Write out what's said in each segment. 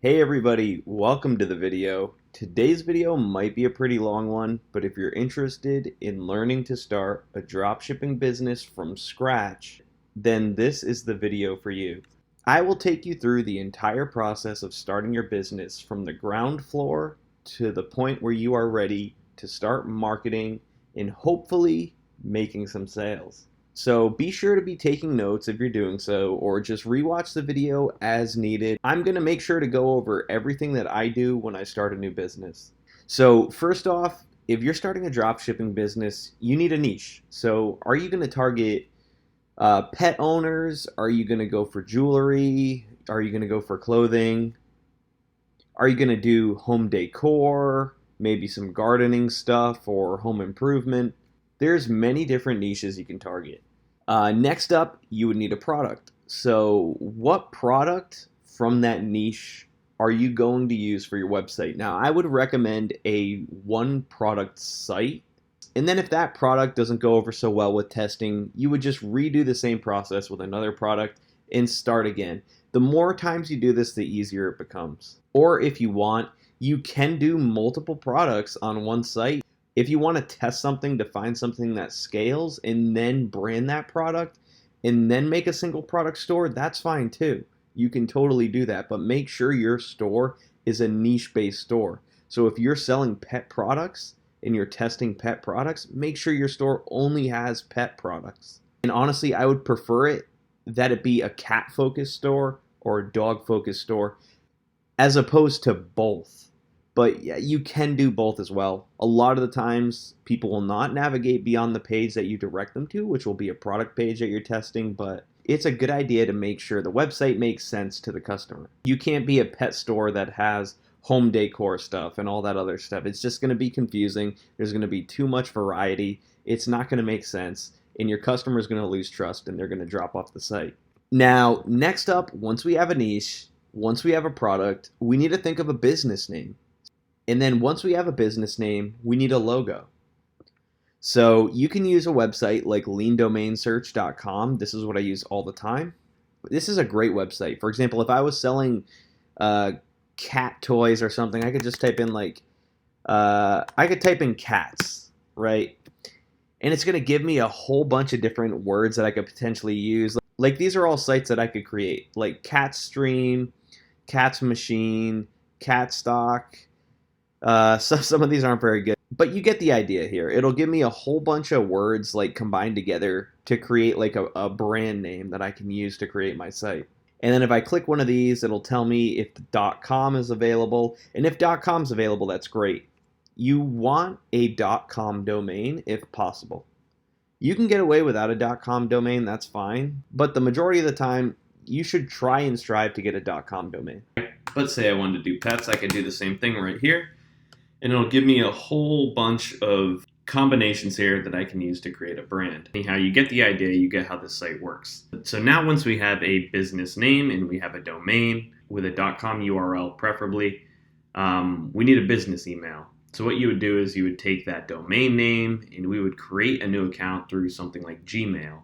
Hey everybody, welcome to the video. Today's video might be a pretty long one, but if you're interested in learning to start a dropshipping business from scratch, then this is the video for you. I will take you through the entire process of starting your business from the ground floor to the point where you are ready to start marketing and hopefully making some sales. So be sure to be taking notes if you're doing so, or just rewatch the video as needed. I'm going to make sure to go over everything that I do when I start a new business. So first off, if you're starting a dropshipping business, you need a niche. So are you going to target pet owners? Are you going to go for jewelry? Are you going to go for clothing? Are you going to do home decor? Maybe some gardening stuff or home improvement? There's many different niches you can target. Next up, you would need a product. So what product from that niche are you going to use for your website? Now, I would recommend a one product site. And then if that product doesn't go over so well with testing, you would just redo the same process with another product and start again. The more times you do this, the easier it becomes. Or if you want, you can do multiple products on one site. If you want to test something to find something that scales and then brand that product and then make a single product store, that's fine too. You can totally do that, but make sure your store is a niche-based store. So if you're selling pet products and you're testing pet products, make sure your store only has pet products. And honestly, I would prefer it that it be a cat-focused store or a dog-focused store as opposed to both. But yeah, you can do both as well. A lot of the times, people will not navigate beyond the page that you direct them to, which will be a product page that you're testing, but it's a good idea to make sure the website makes sense to the customer. You can't be a pet store that has home decor stuff and all that other stuff. It's just going to be confusing. There's going to be too much variety. It's not going to make sense, and your customer is going to lose trust, and they're going to drop off the site. Now, next up, once we have a niche, once we have a product, we need to think of a business name. And then once we have a business name, we need a logo. So you can use a website like leandomainsearch.com. This is what I use all the time. This is a great website. For example, if I was selling cat toys or something, I could just type in I could type in cats, right? And it's going to give me a whole bunch of different words that I could potentially use. Like these are all sites that I could create, like Cat Stream, Cat's Machine, Cat Stock. So some of these aren't very good, but you get the idea here. It'll give me a whole bunch of words like combined together to create like a brand name that I can use to create my site. And then if I click one of these, it'll tell me if the .com is available. And if .com is available, that's great. You want a .com domain if possible. You can get away without a .com domain, that's fine. But the majority of the time, you should try and strive to get a .com domain. Let's say I wanted to do pets, I could do the same thing right here. And it'll give me a whole bunch of combinations here that I can use to create a brand. Anyhow, you get the idea, you get how this site works. So now once we have a business name and we have a domain with a .com URL preferably, we need a business email. So what you would do is you would take that domain name and we would create a new account through something like Gmail.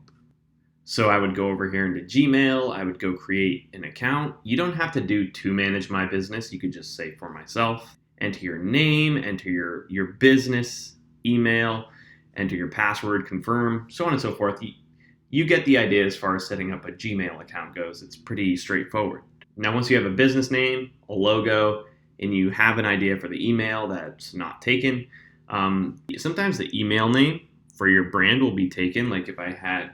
So I would go over here into Gmail, I would go create an account. You don't have to do to manage my business, you could just say for myself. Enter your name, enter your business email, enter your password, confirm, so on and so forth. You get the idea as far as setting up a Gmail account goes. It's pretty straightforward. Now, once you have a business name, a logo, and you have an idea for the email that's not taken, sometimes the email name for your brand will be taken. Like if I had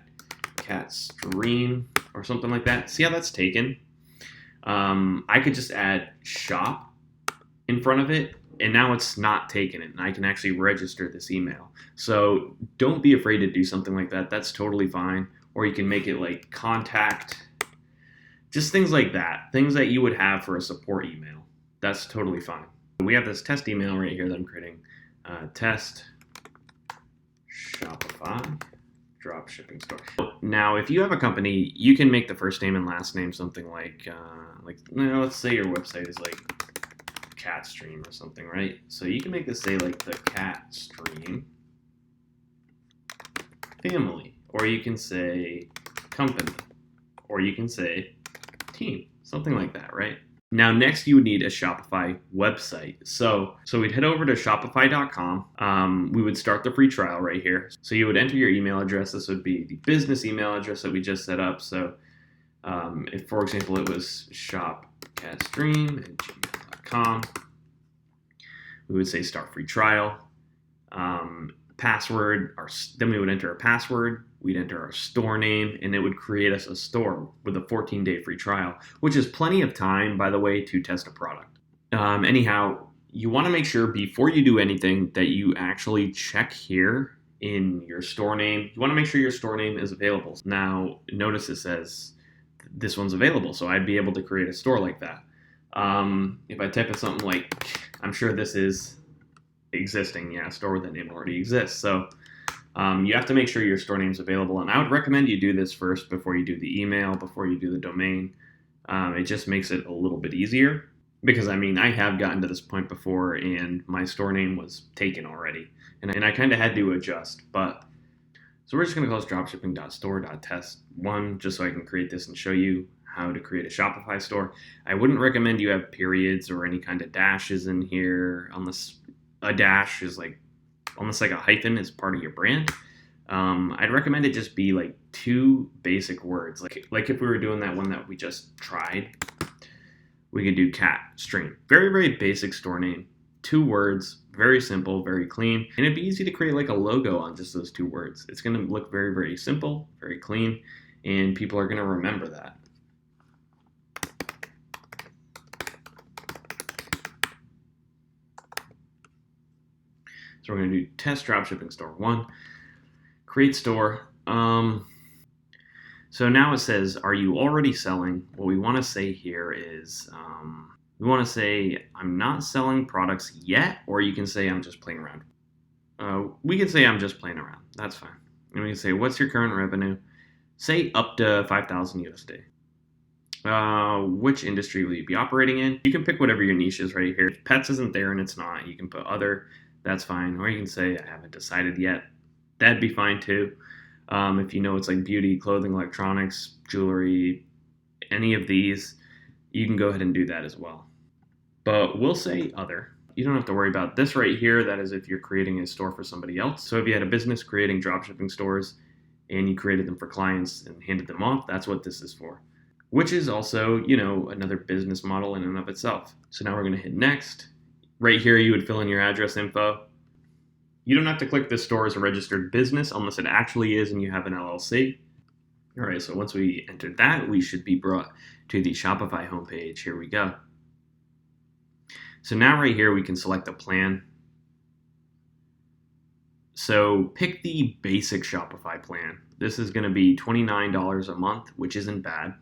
Cat Stream or something like that. See how that's taken? I could just add shop in front of it, and now it's not taking it, and I can actually register this email. So don't be afraid to do something like that. That's totally fine. Or you can make it like contact, just things like that, things that you would have for a support email. That's totally fine. We have this test email right here that I'm creating. Test Shopify Dropshipping Store. Now, if you have a company, you can make the first name and last name something like let's say your website is like Cat Stream or something, right? So you can make this say like the Cat Stream Family, or you can say company, or you can say team, something like that, right? Now, next you would need a Shopify website. So we'd head over to shopify.com. We would start the free trial right here. So you would enter your email address. This would be the business email address that we just set up. So if, for example, it was shopcatstream@gmail.com, we would say start free trial. Password, then we would enter a password. We'd enter our store name, and it would create us a store with a 14-day free trial, which is plenty of time, by the way, to test a product. Anyhow, you want to make sure before you do anything that you actually check here in your store name. You want to make sure your store name is available. Now, notice it says this one's available, so I'd be able to create a store like that. If I type in something like, I'm sure this is existing, yeah, store with that name already exists. So you have to make sure your store name is available, and I would recommend you do this first before you do the email, before you do the domain. It just makes it a little bit easier because, I mean, I have gotten to this point before and my store name was taken already, and I kind of had to adjust. But so we're just going to close dropshipping.store.test1 just so I can create this and show you how to create a Shopify store. I wouldn't recommend you have periods or any kind of dashes in here unless a dash is like almost like a hyphen is part of your brand. I'd recommend it just be like two basic words. Like if we were doing that one that we just tried, we could do cat stream. Very, very basic store name. 2 words, very simple, very clean. And it'd be easy to create like a logo on just those 2 words. It's going to look very, very simple, very clean, and people are going to remember that. So we're going to do test dropshipping store 1, create store. So now it says, are you already selling? What we want to say here is, we want to say, I'm not selling products yet, or you can say, I'm just playing around. We can say, I'm just playing around. That's fine. And we can say, what's your current revenue? Say up to 5,000 USD. Which industry will you be operating in? You can pick whatever your niche is right here. If pets isn't there and it's not, you can put other. That's fine. Or you can say, I haven't decided yet. That'd be fine too. If you know it's like beauty, clothing, electronics, jewelry, any of these, you can go ahead and do that as well. But we'll say other. You don't have to worry about this right here. That is if you're creating a store for somebody else. So if you had a business creating dropshipping stores and you created them for clients and handed them off, that's what this is for. Which is also, another business model in and of itself. So now we're going to hit next. Right here, you would fill in your address info. You don't have to click this store as a registered business unless it actually is and you have an LLC. All right, so once we entered that, we should be brought to the Shopify homepage. Here we go. So now right here, we can select a plan. So pick the basic Shopify plan. This is going to be $29 a month, which isn't bad.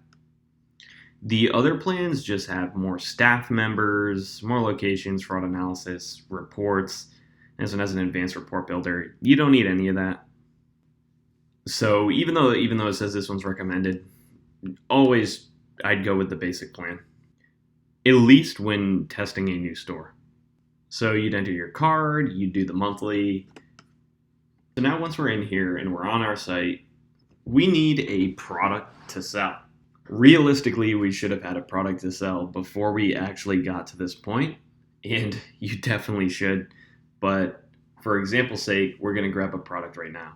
The other plans just have more staff members, more locations, fraud analysis, reports. This one has an advanced report builder. You don't need any of that. So even though it says this one's recommended, always I'd go with the basic plan, at least when testing a new store. So you'd enter your card, you'd do the monthly. So now once we're in here and we're on our site, we need a product to sell. Realistically, we should have had a product to sell before we actually got to this point, and you definitely should. But for example's sake, we're going to grab a product right now.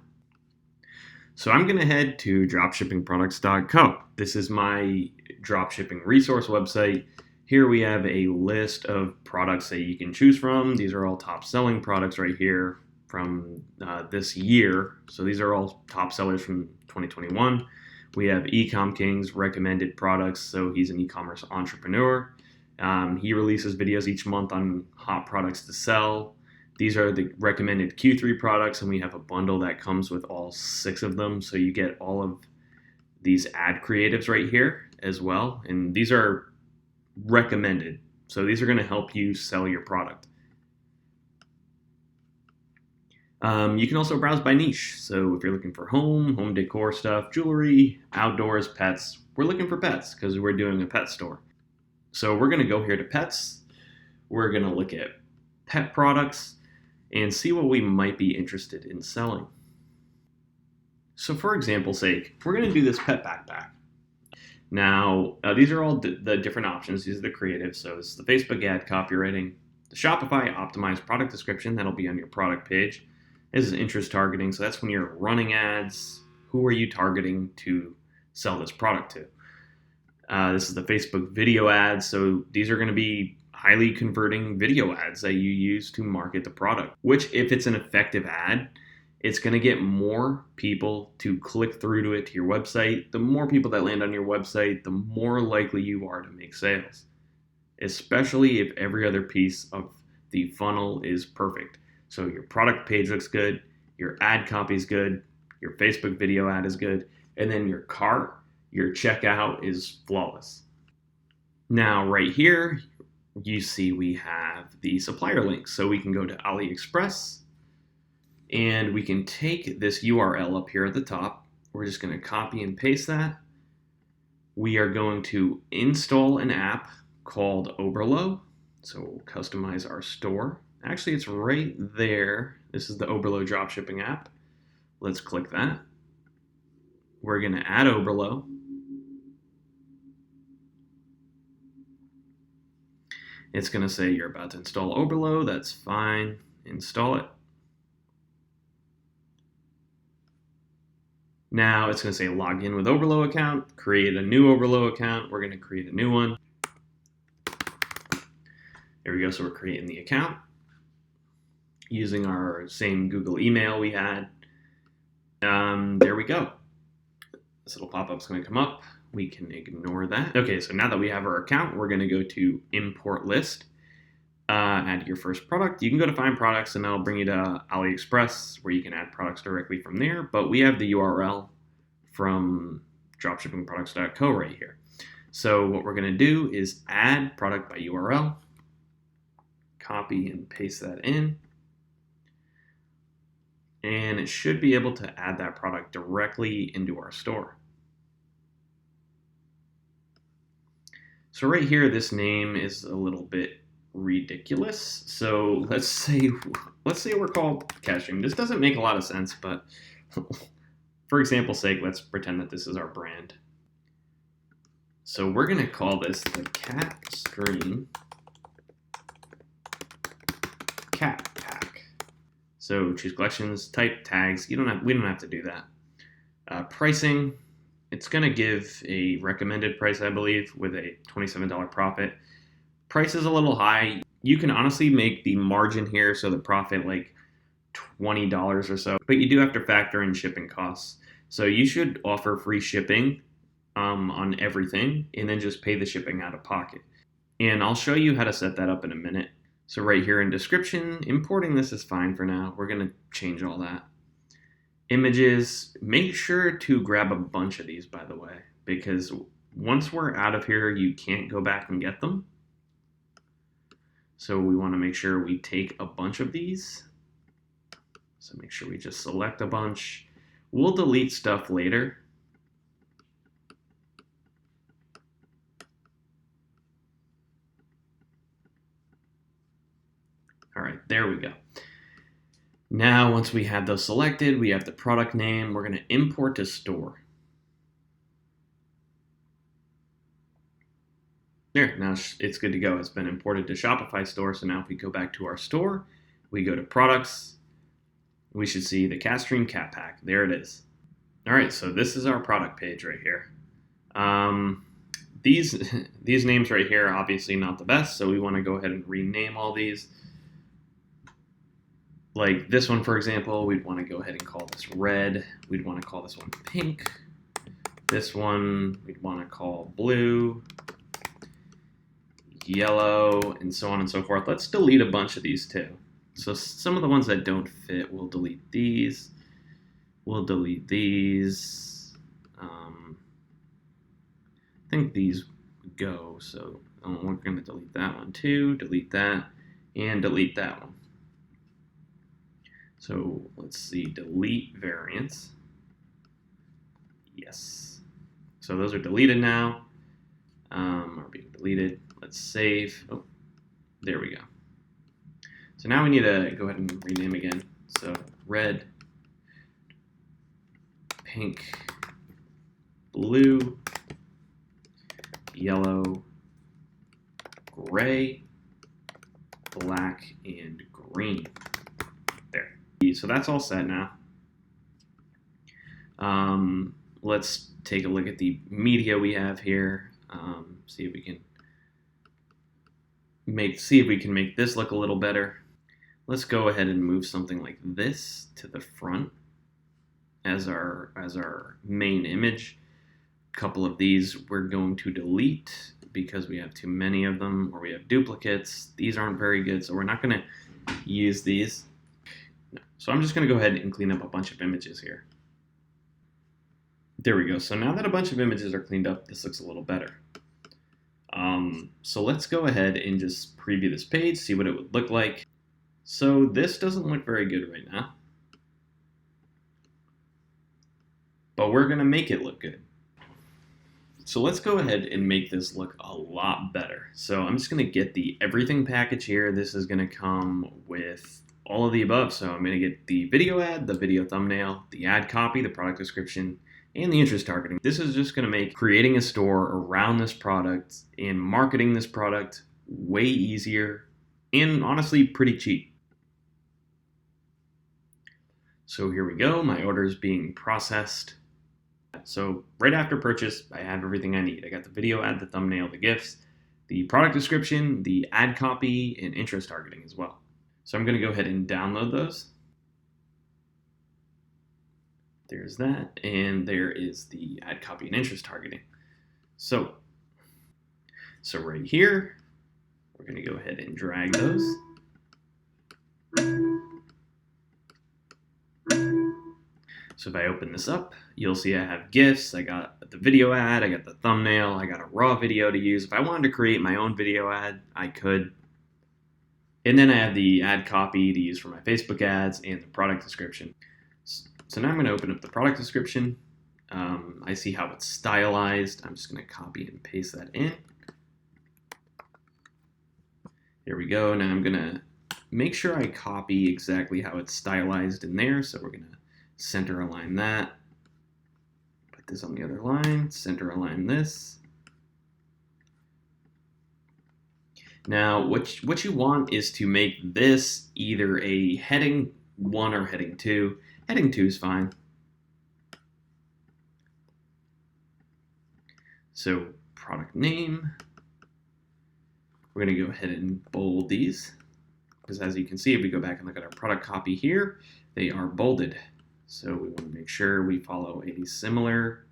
So I'm going to head to dropshippingproducts.co. This is my dropshipping resource website. Here we have a list of products that you can choose from. These are all top selling products right here from this year. So these are all top sellers from 2021. We have Ecom King's recommended products. So he's an e-commerce entrepreneur. He releases videos each month on hot products to sell. These are the recommended Q3 products, and we have a bundle that comes with all 6 of them. So you get all of these ad creatives right here as well. And these are recommended. So these are going to help you sell your product. You can also browse by niche. So if you're looking for home decor stuff, jewelry, outdoors, pets, we're looking for pets because we're doing a pet store. So we're going to go here to pets. We're going to look at pet products and see what we might be interested in selling. So for example's sake, we're going to do this pet backpack. Now, these are all the different options. These are the creative. So this is the Facebook ad copywriting, the Shopify optimized product description. That'll be on your product page. This is interest targeting. So that's when you're running ads. Who are you targeting to sell this product to? This is the Facebook video ads. So these are going to be highly converting video ads that you use to market the product, which if it's an effective ad, it's going to get more people to click through to it to your website. The more people that land on your website, the more likely you are to make sales, especially if every other piece of the funnel is perfect. So your product page looks good, your ad copy is good, your Facebook video ad is good, and then your cart, your checkout is flawless. Now, right here, you see we have the supplier links. So we can go to AliExpress and we can take this URL up here at the top. We're just going to copy and paste that. We are going to install an app called Oberlo. So we'll customize our store. Actually, it's right there. This is the Oberlo dropshipping app. Let's click that. We're going to add Oberlo. It's going to say you're about to install Oberlo. That's fine. Install it. Now it's going to say log in with Oberlo account, create a new Oberlo account. We're going to create a new one. There we go. So we're creating the account using our same Google email we had. There we go. This little pop-up's going to come up. We can ignore that. Okay, so now that we have our account, we're going to go to import list. Add your first product. You can go to find products and that'll bring you to AliExpress where you can add products directly from there. But we have the URL from dropshippingproducts.co right here. So what we're going to do is add product by URL, copy and paste that in. And it should be able to add that product directly into our store. So right here, this name is a little bit ridiculous. So let's say we're called Cashing. This doesn't make a lot of sense, but for example's sake, let's pretend that this is our brand. So we're going to call this the Cat Stream Cat Pack. So choose collections, type tags. We don't have to do that. Pricing. It's going to give a recommended price, I believe, with a $27 profit. Price is a little high. You can honestly make the margin here, so the profit like $20 or so, but you do have to factor in shipping costs. So you should offer free shipping on everything and then just pay the shipping out of pocket. And I'll show you how to set that up in a minute. So right here in description, importing this is fine for now. We're going to change all that. Images, make sure to grab a bunch of these, by the way, because once we're out of here, you can't go back and get them. So we want to make sure we take a bunch of these. So make sure we just select a bunch. We'll delete stuff later. All right, there we go. Now, once we have those selected, we have the product name. We're going to import to store. There, now it's good to go. It's been imported to Shopify store. So now if we go back to our store, we go to products, we should see the Cat Stream Cat Pack. There it is. All right, so this is our product page right here. These names right here are obviously not the best, so we want to go ahead and rename all these. Like this one, for example, we'd want to go ahead and call this red. We'd want to call this one pink. This one we'd want to call blue, yellow, and so on and so forth. Let's delete a bunch of these too. So some of the ones that don't fit, we'll delete these. We'll delete these. I think these go, so we're going to delete that one too, delete that, and delete that one. So let's see, delete variants. Yes. So those are deleted now, are being deleted. Let's save. Oh, there we go. So now we need to go ahead and rename again. So red, pink, blue, yellow, gray, black, and green. There. So that's all set now. Let's take a look at the media we have here. See if we can make this look a little better. Let's go ahead and move something like this to the front as our main image. A couple of these we're going to delete because we have too many of them, or we have duplicates. These aren't very good, so we're not going to use these. So I'm just going to go ahead and clean up a bunch of images here. There we go. So now that a bunch of images are cleaned up, this looks a little better. So let's go ahead and just preview this page, see what it would look like. So this doesn't look very good right now, but we're going to make it look good. So let's go ahead and make this look a lot better. So I'm just going to get the everything package here. This is going to come with all of the above. So I'm going to get the video ad, the video thumbnail, the ad copy, the product description, and the interest targeting. This is just going to make creating a store around this product and marketing this product way easier and honestly pretty cheap. So here we go. My order is being processed. So right after purchase, I have everything I need. I got the video ad, the thumbnail, the GIFs, the product description, the ad copy, and interest targeting as well. So I'm going to go ahead and download those. There's that, and there is the ad copy and interest targeting. So right here, we're going to go ahead and drag those. So if I open this up, you'll see I have GIFs, I got the video ad, I got the thumbnail, I got a raw video to use. If I wanted to create my own video ad, I could. And then I have the ad copy to use for my Facebook ads and the product description. So now I'm going to open up the product description. I see how it's stylized. I'm just going to copy and paste that in. There we go. Now I'm going to make sure I copy exactly how it's stylized in there. So we're going to center align that. Put this on the other line. Center align this. Now, what you want is to make this either a heading 1 or heading 2. Heading 2 is fine. So product name, we're going to go ahead and bold these, because as you can see, if we go back and look at our product copy here, they are bolded. So we want to make sure we follow a similar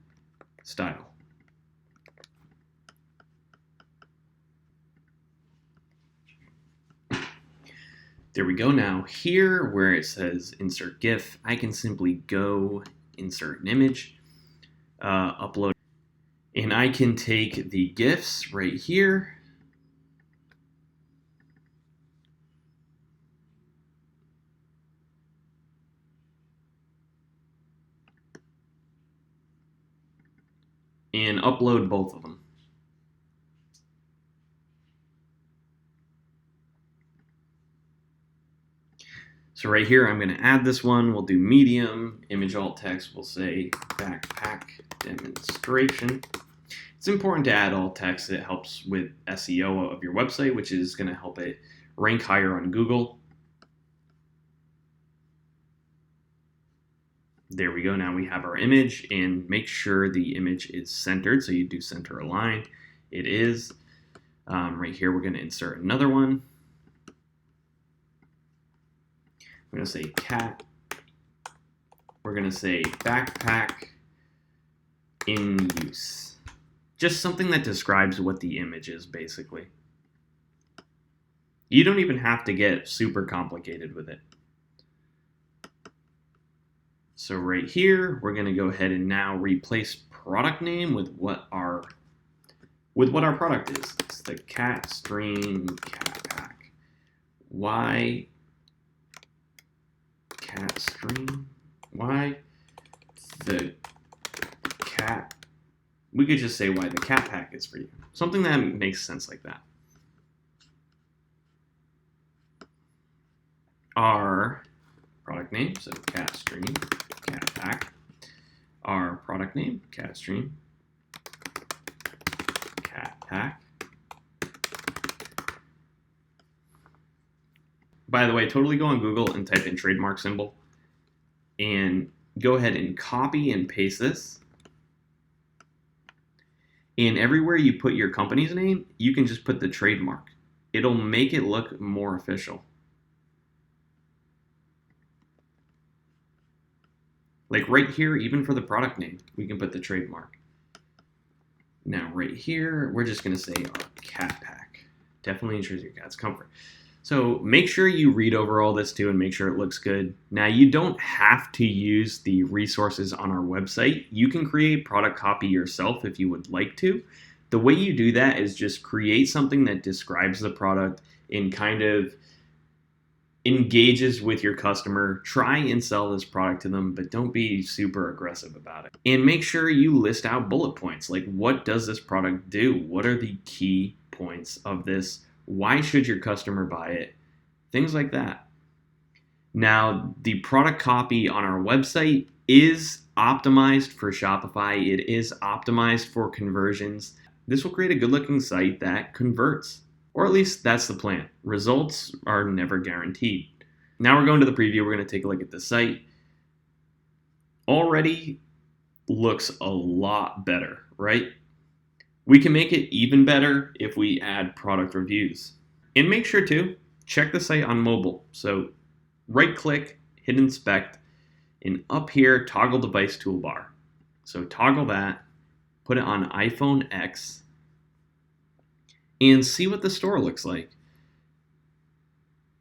style. There we go. Now here where it says insert GIF, I can simply go insert an image, upload, and I can take the GIFs right here and upload both of them. So right here, I'm going to add this one. We'll do medium, image alt text. We'll say backpack demonstration. It's important to add alt text. It helps with SEO of your website, which is going to help it rank higher on Google. There we go. Now we have our image, and make sure the image is centered. So you do center align. It is. Right here, we're going to insert another one. We're going to say cat. We're going to say backpack in use. Just something that describes what the image is, basically. You don't even have to get super complicated with it. So right here, we're going to go ahead and now replace product name with what our product is. It's the cat stream cat pack. Why cat stream? Why the cat? We could just say why the cat pack is for you. Something that makes sense like that. Our product name, so cat stream cat pack. Our product name, cat stream cat pack. By the way, totally go on Google and type in trademark symbol and go ahead and copy and paste this. And everywhere you put your company's name, you can just put the trademark. It'll make it look more official. Like right here, even for the product name, we can put the trademark. Now right here, we're just gonna say our cat pack. Definitely ensures your cat's comfort. So make sure you read over all this too and make sure it looks good. Now you don't have to use the resources on our website. You can create product copy yourself if you would like to. The way you do that is just create something that describes the product and kind of engages with your customer. Try and sell this product to them, but don't be super aggressive about it. And make sure you list out bullet points. Like, what does this product do? What are the key points of this? Why should your customer buy it? Things like that. Now, the product copy on our website is optimized for Shopify. It is optimized for conversions. This will create a good looking site that converts, or at least that's the plan. Results are never guaranteed. Now we're going to the preview. We're going to take a look at the site. Already looks a lot better, right? We can make it even better if we add product reviews. And make sure to check the site on mobile. So right click, hit inspect, and up here, toggle device toolbar. So toggle that, put it on iPhone X, and see what the store looks like.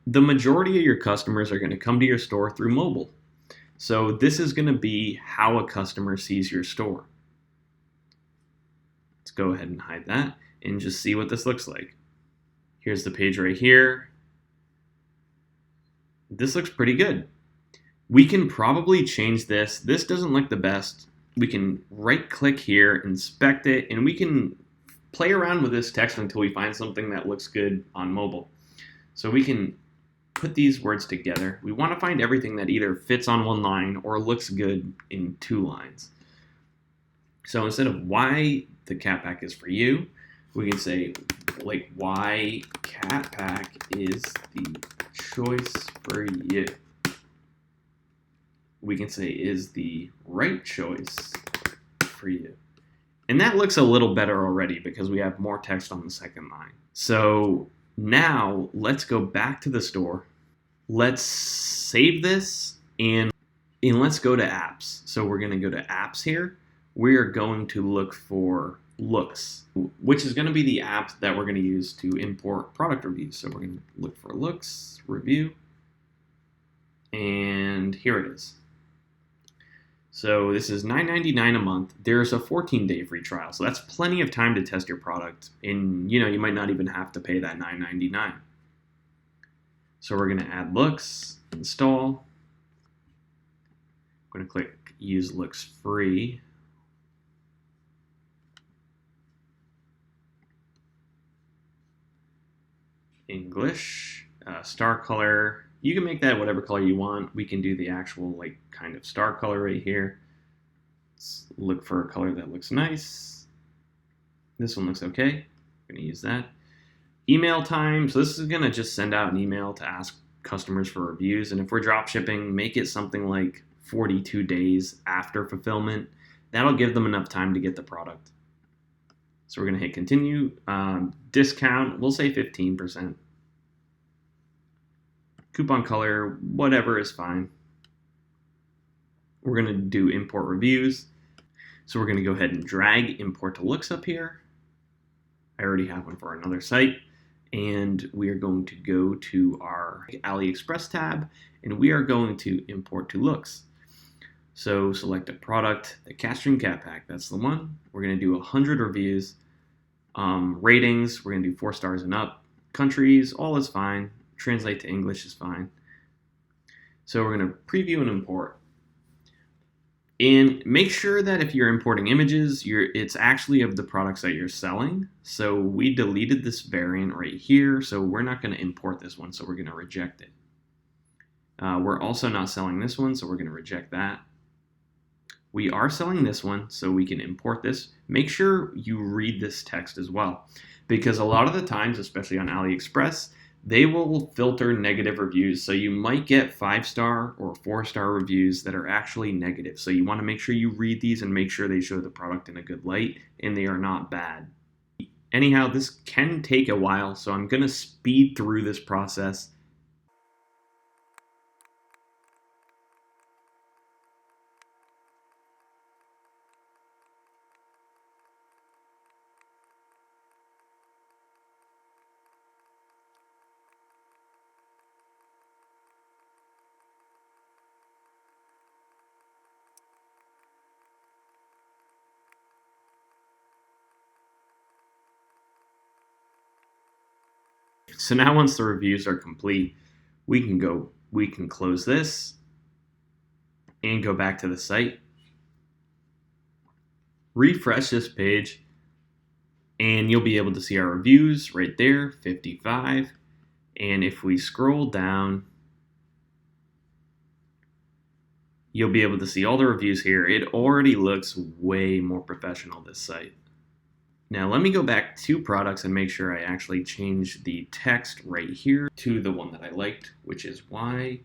The majority of your customers are going to come to your store through mobile. So this is going to be how a customer sees your store. Let's go ahead and hide that and just see what this looks like. Here's the page right here. This looks pretty good. We can probably change this. This doesn't look the best. We can right click here, inspect it, and we can play around with this text until we find something that looks good on mobile. So we can put these words together. We want to find everything that either fits on one line or looks good in two lines. So instead of why the cat pack is for you, we can say like why cat pack is the choice for you. We can say is the right choice for you. And that looks a little better already because we have more text on the second line. So now let's go back to the store. Let's save this and let's go to apps. So we're going to go to apps here. We are going to look for Looks, which is going to be the app that we're going to use to import product reviews. So we're going to look for Looks, review, and here it is. So this is $9.99 a month. There's a 14-day free trial. So that's plenty of time to test your product. And you might not even have to pay that $9.99. So we're going to add Looks, install. I'm going to click use Looks free. English, star color. You can make that whatever color you want. We can do the actual kind of star color right here. Let's look for a color that looks nice. This one looks okay. I'm going to use that. Email time. So this is going to just send out an email to ask customers for reviews. And if we're drop shipping, make it something like 42 days after fulfillment. That'll give them enough time to get the product. So we're going to hit continue. Discount, we'll say 15%. Coupon color, whatever is fine. We're going to do import reviews. So we're going to go ahead and drag import to Looks up here. I already have one for another site. And we are going to go to our AliExpress tab, and we are going to import to Looks. So select a product, the Cat Stream Cat Pack, that's the one. We're going to do 100 reviews. Ratings, we're going to do 4 stars and up. Countries, all is fine. Translate to English is fine. So we're going to preview and import. And make sure that if you're importing images, it's actually of the products that you're selling. So we deleted this variant right here, so we're not going to import this one, so we're going to reject it. We're also not selling this one, so we're going to reject that. We are selling this one, so we can import this. Make sure you read this text as well, because a lot of the times, especially on AliExpress, they will filter negative reviews. So you might get 5-star or 4-star reviews that are actually negative. So you want to make sure you read these and make sure they show the product in a good light and they are not bad. Anyhow, this can take a while, so I'm going to speed through this process. So now once the reviews are complete, we can close this and go back to the site. Refresh this page and you'll be able to see our reviews right there, 55. And if we scroll down, you'll be able to see all the reviews here. It already looks way more professional, this site. Now let me go back 2 products and make sure I actually change the text right here to the one that I liked, which is why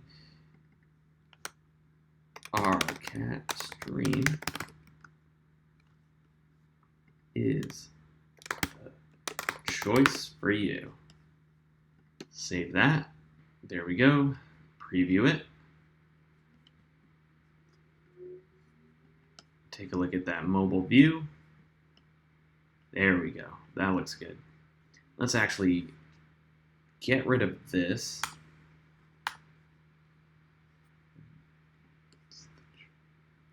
our cat stream is a choice for you. Save that. There we go. Preview it. Take a look at that mobile view. There we go. That looks good. Let's actually get rid of this.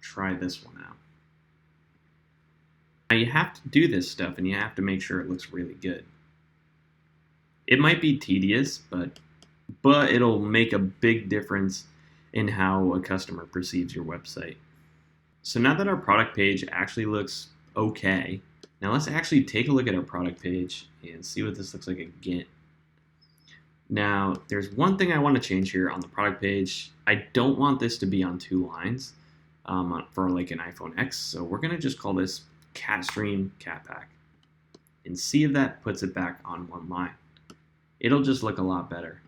Try this one out. Now you have to do this stuff and you have to make sure it looks really good. It might be tedious, but it'll make a big difference in how a customer perceives your website. So now that our product page actually looks okay, now let's actually take a look at our product page and see what this looks like again. Now, there's one thing I want to change here on the product page. I don't want this to be on 2 lines for like an iPhone X. So we're going to just call this Cat Stream Cat Pack and see if that puts it back on 1 line. It'll just look a lot better.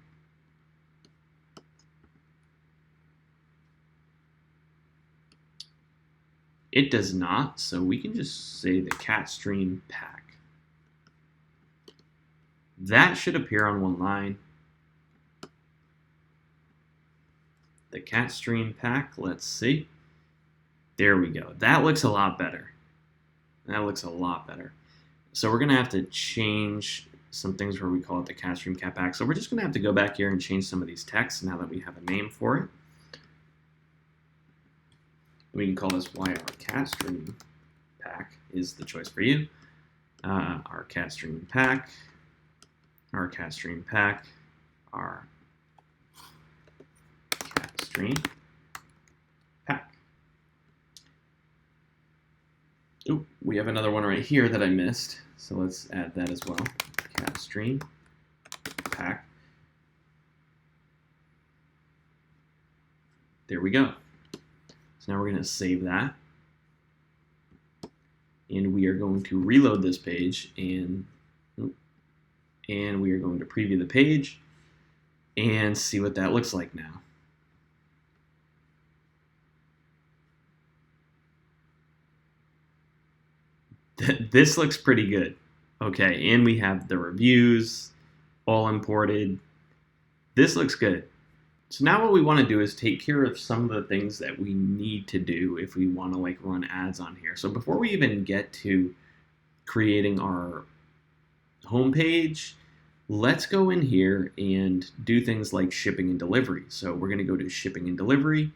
It does not, so we can just say the Cat Stream Pack. That should appear on 1 line. The Cat Stream Pack, let's see. There we go. That looks a lot better. That looks a lot better. So we're going to have to change some things where we call it the Cat Stream Cat Pack. So we're just going to have to go back here and change some of these texts now that we have a name for it. We can call this why our Cat Stream Pack is the choice for you. Our Cat Stream Pack, our Cat Stream Pack, our Cat Stream Pack. Oh, we have another one right here that I missed, so let's add that as well. Cat Stream Pack. There we go. So now we're going to save that. And we are going to reload this page and we are going to preview the page and see what that looks like now. This looks pretty good. Okay, and we have the reviews all imported. This looks good. So now what we want to do is take care of some of the things that we need to do if we want to like run ads on here. So before we even get to creating our homepage, let's go in here and do things like shipping and delivery. So we're going to go to shipping and delivery.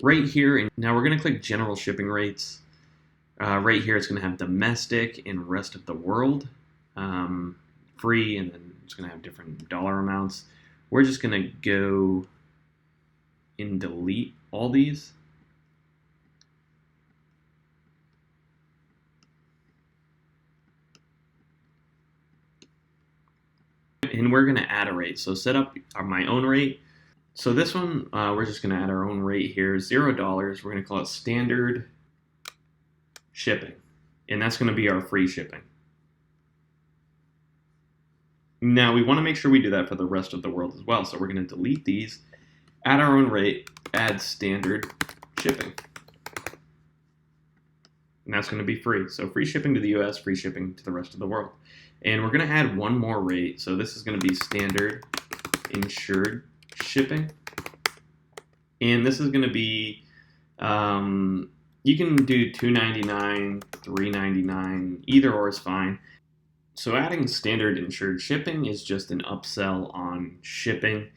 Right here, and now we're going to click general shipping rates. Right here it's going to have domestic and rest of the world. Free, and then it's going to have different dollar amounts. We're just going to go and delete all these. And we're going to add a rate. So set up my own rate. So this one, we're just going to add our own rate here, $0. We're going to call it standard shipping, and that's going to be our free shipping. Now we want to make sure we do that for the rest of the world as well. So we're going to delete these, add our own rate, add standard shipping. And that's going to be free. So free shipping to the US, free shipping to the rest of the world. And we're going to add one more rate. So this is going to be standard insured shipping. And this is going to be, you can do $2.99, $3.99, either or is fine. So adding standard insured shipping is just an upsell on shipping.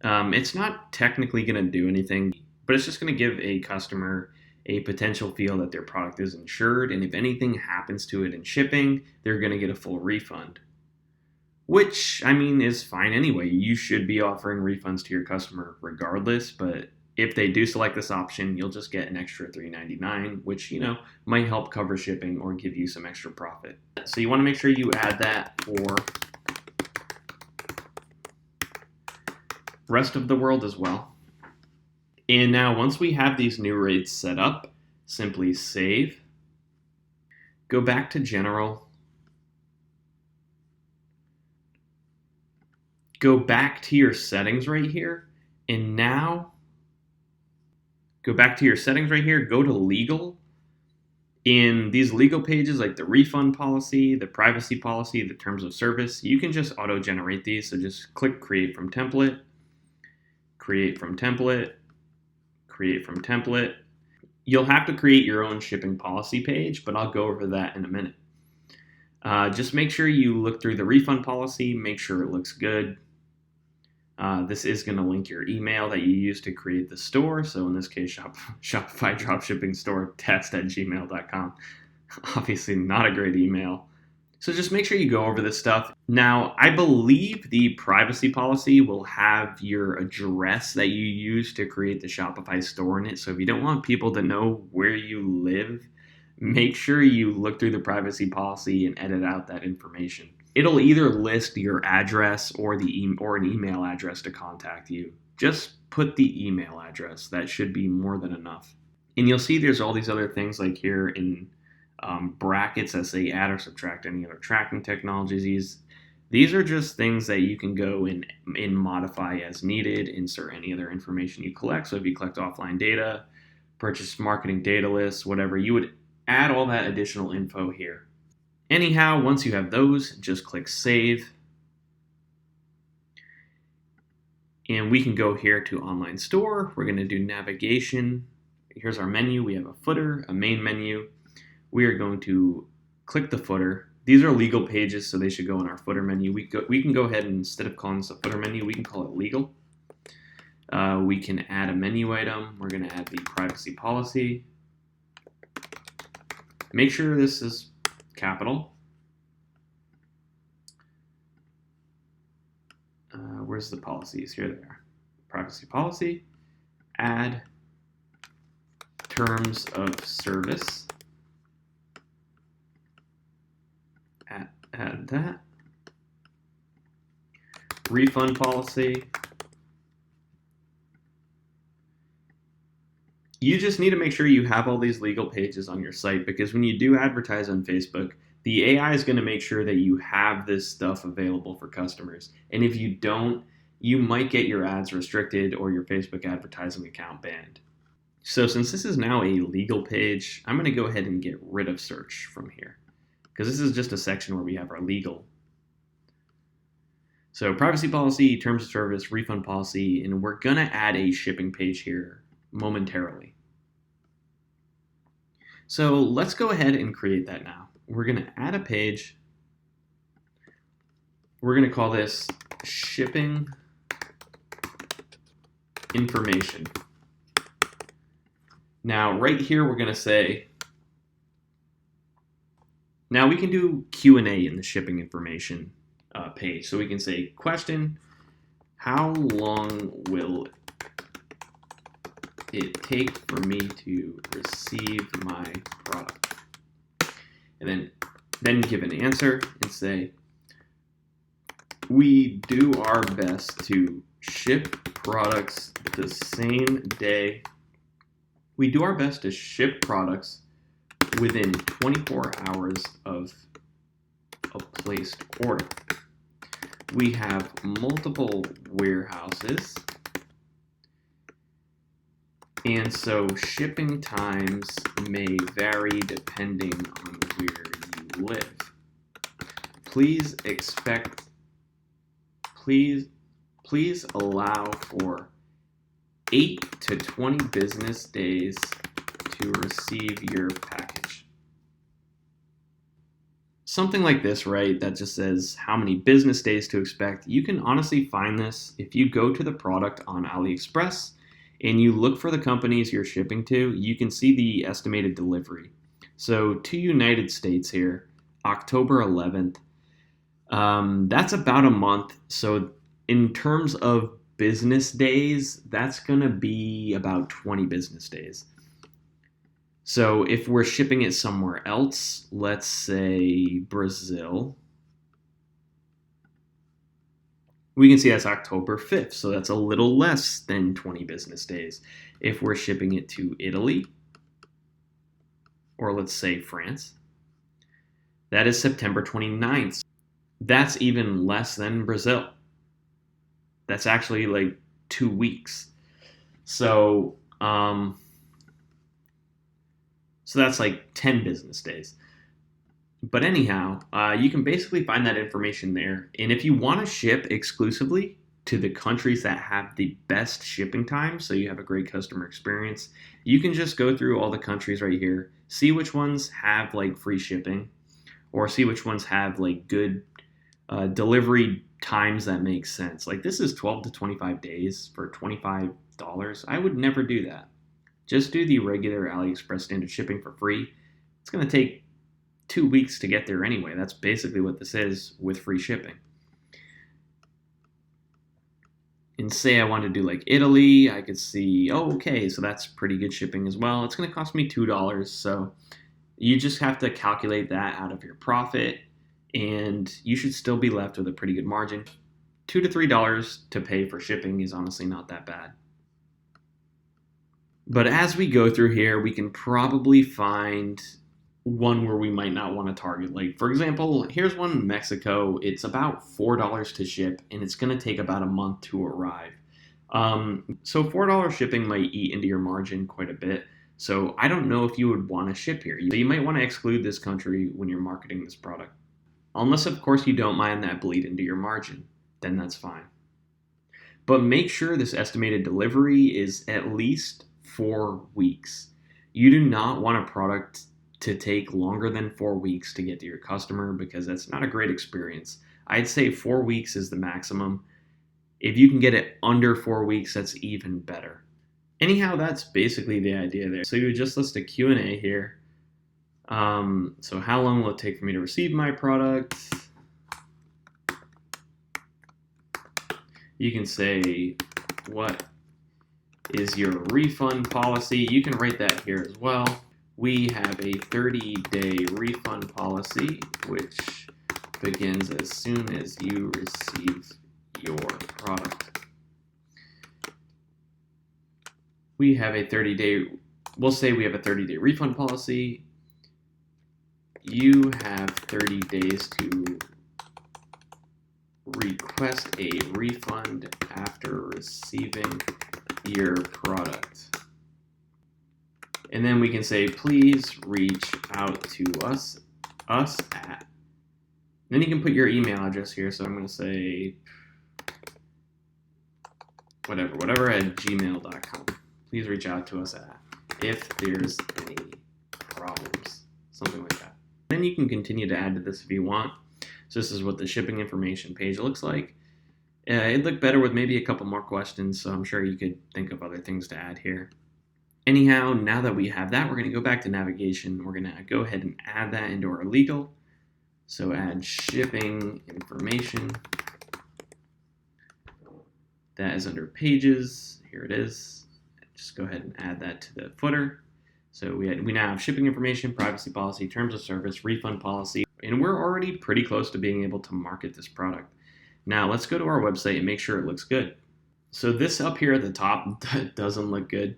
It's not technically going to do anything, but it's just going to give a customer a potential feel that their product is insured, and if anything happens to it in shipping, they're going to get a full refund. Which, I mean, is fine anyway. You should be offering refunds to your customer regardless, but if they do select this option, you'll just get an extra $3.99, which, might help cover shipping or give you some extra profit. So you want to make sure you add that for rest of the world as well. And now once we have these new rates set up, simply save, go back to general, go back to your settings right here, and now go back to your settings right here, go to legal. In these legal pages, like the refund policy, the privacy policy, the terms of service, you can just auto-generate these. So just click create from template, create from template, create from template. You'll have to create your own shipping policy page, but I'll go over that in a minute. Just make sure you look through the refund policy, make sure it looks good. This is going to link your email that you use to create the store. So in this case, Shopify Dropshipping Store test@gmail.com. Obviously not a great email. So just make sure you go over this stuff. Now, I believe the privacy policy will have your address that you use to create the Shopify store in it. So if you don't want people to know where you live, make sure you look through the privacy policy and edit out that information. It'll either list your address or an email address to contact you. Just put the email address. That should be more than enough. And you'll see there's all these other things like here in brackets that say add or subtract any other tracking technologies. These are just things that you can go and modify as needed, insert any other information you collect. So if you collect offline data, purchase marketing data lists, whatever, you would add all that additional info here. Anyhow, once you have those, just click save. And we can go here to online store. We're going to do navigation. Here's our menu. We have a footer, a main menu. We are going to click the footer. These are legal pages, so they should go in our footer menu. We can go ahead and instead of calling this a footer menu, we can call it legal. We can add a menu item. We're going to add the privacy policy. Make sure this is capital. Where's the policies? Here they are. Privacy policy. Add terms of service. Add that. Refund policy. You just need to make sure you have all these legal pages on your site, because when you do advertise on Facebook, the AI is going to make sure that you have this stuff available for customers. And if you don't, you might get your ads restricted or your Facebook advertising account banned. So since this is now a legal page, I'm going to go ahead and get rid of search from here, because this is just a section where we have our legal. So privacy policy, terms of service, refund policy, and we're going to add a shipping page here momentarily. So let's go ahead and create that now. We're going to add a page. We're going to call this shipping information. Now, right here, we're going to say, now we can do Q&A in the shipping information page. So we can say, question, how long will it take for me to receive my product? And then give an answer and say, we do our best to ship products the same day. We do our best to ship products within 24 hours of a placed order. We have multiple warehouses, and so shipping times may vary depending on where you live. Please allow for 8 to 20 business days to receive your package. Something like this, right, that just says how many business days to expect. You can honestly find this if you go to the product on AliExpress and you look for the companies you're shipping to. You can see the estimated delivery. So to United States here, October 11th, that's about a month. So in terms of business days, that's going to be about 20 business days. So if we're shipping it somewhere else, let's say Brazil, we can see that's October 5th. So that's a little less than 20 business days. If we're shipping it to Italy, or let's say France, that is September 29th. That's even less than Brazil. That's actually like 2 weeks. So that's like 10 business days. But anyhow, you can basically find that information there. And if you want to ship exclusively to the countries that have the best shipping times, so you have a great customer experience, you can just go through all the countries right here, see which ones have like free shipping, or see which ones have like good delivery times that make sense. Like this is 12 to 25 days for $25. I would never do that. Just do the regular AliExpress standard shipping for free. It's going to take 2 weeks to get there anyway. That's basically what this is with free shipping. And say I want to do like Italy, I could see, oh, okay, so that's pretty good shipping as well. It's going to cost me $2. So you just have to calculate that out of your profit, and you should still be left with a pretty good margin. $2 to $3 to pay for shipping is honestly not that bad. But as we go through here, we can probably find one where we might not want to target. Like, for example, here's one in Mexico. It's about $4 to ship, and it's going to take about a month to arrive. So $4 shipping might eat into your margin quite a bit. So I don't know if you would want to ship here. So you might want to exclude this country when you're marketing this product. Unless, of course, you don't mind that bleed into your margin. Then that's fine. But make sure this estimated delivery is at least 4 weeks. You do not want a product to take longer than 4 weeks to get to your customer, because that's not a great experience. I'd say 4 weeks is the maximum. If you can get it under 4 weeks, that's even better. Anyhow, that's basically the idea there. So you would just list a Q&A here. So how long will it take for me to receive my product? You can say, what is your refund policy? You can write that here as well. We have a 30-day refund policy, which begins as soon as you receive your product. We have a 30-day, we'll say we have a 30-day refund policy. You have 30 days to request a refund after receiving your product. And then we can say, please reach out to us at. Then you can put your email address here. So I'm going to say whatever at gmail.com. Please reach out to us at, if there's any problems, something like that. Then you can continue to add to this if you want. So this is what the shipping information page looks like. It'd look better with maybe a couple more questions, so I'm sure you could think of other things to add here. Anyhow, now that we have that, we're going to go back to navigation. We're going to go ahead and add that into our legal. So add shipping information. That is under pages. Here it is. Just go ahead and add that to the footer. So we now have shipping information, privacy policy, terms of service, refund policy, and we're already pretty close to being able to market this product. Now let's go to our website and make sure it looks good. So this up here at the top doesn't look good.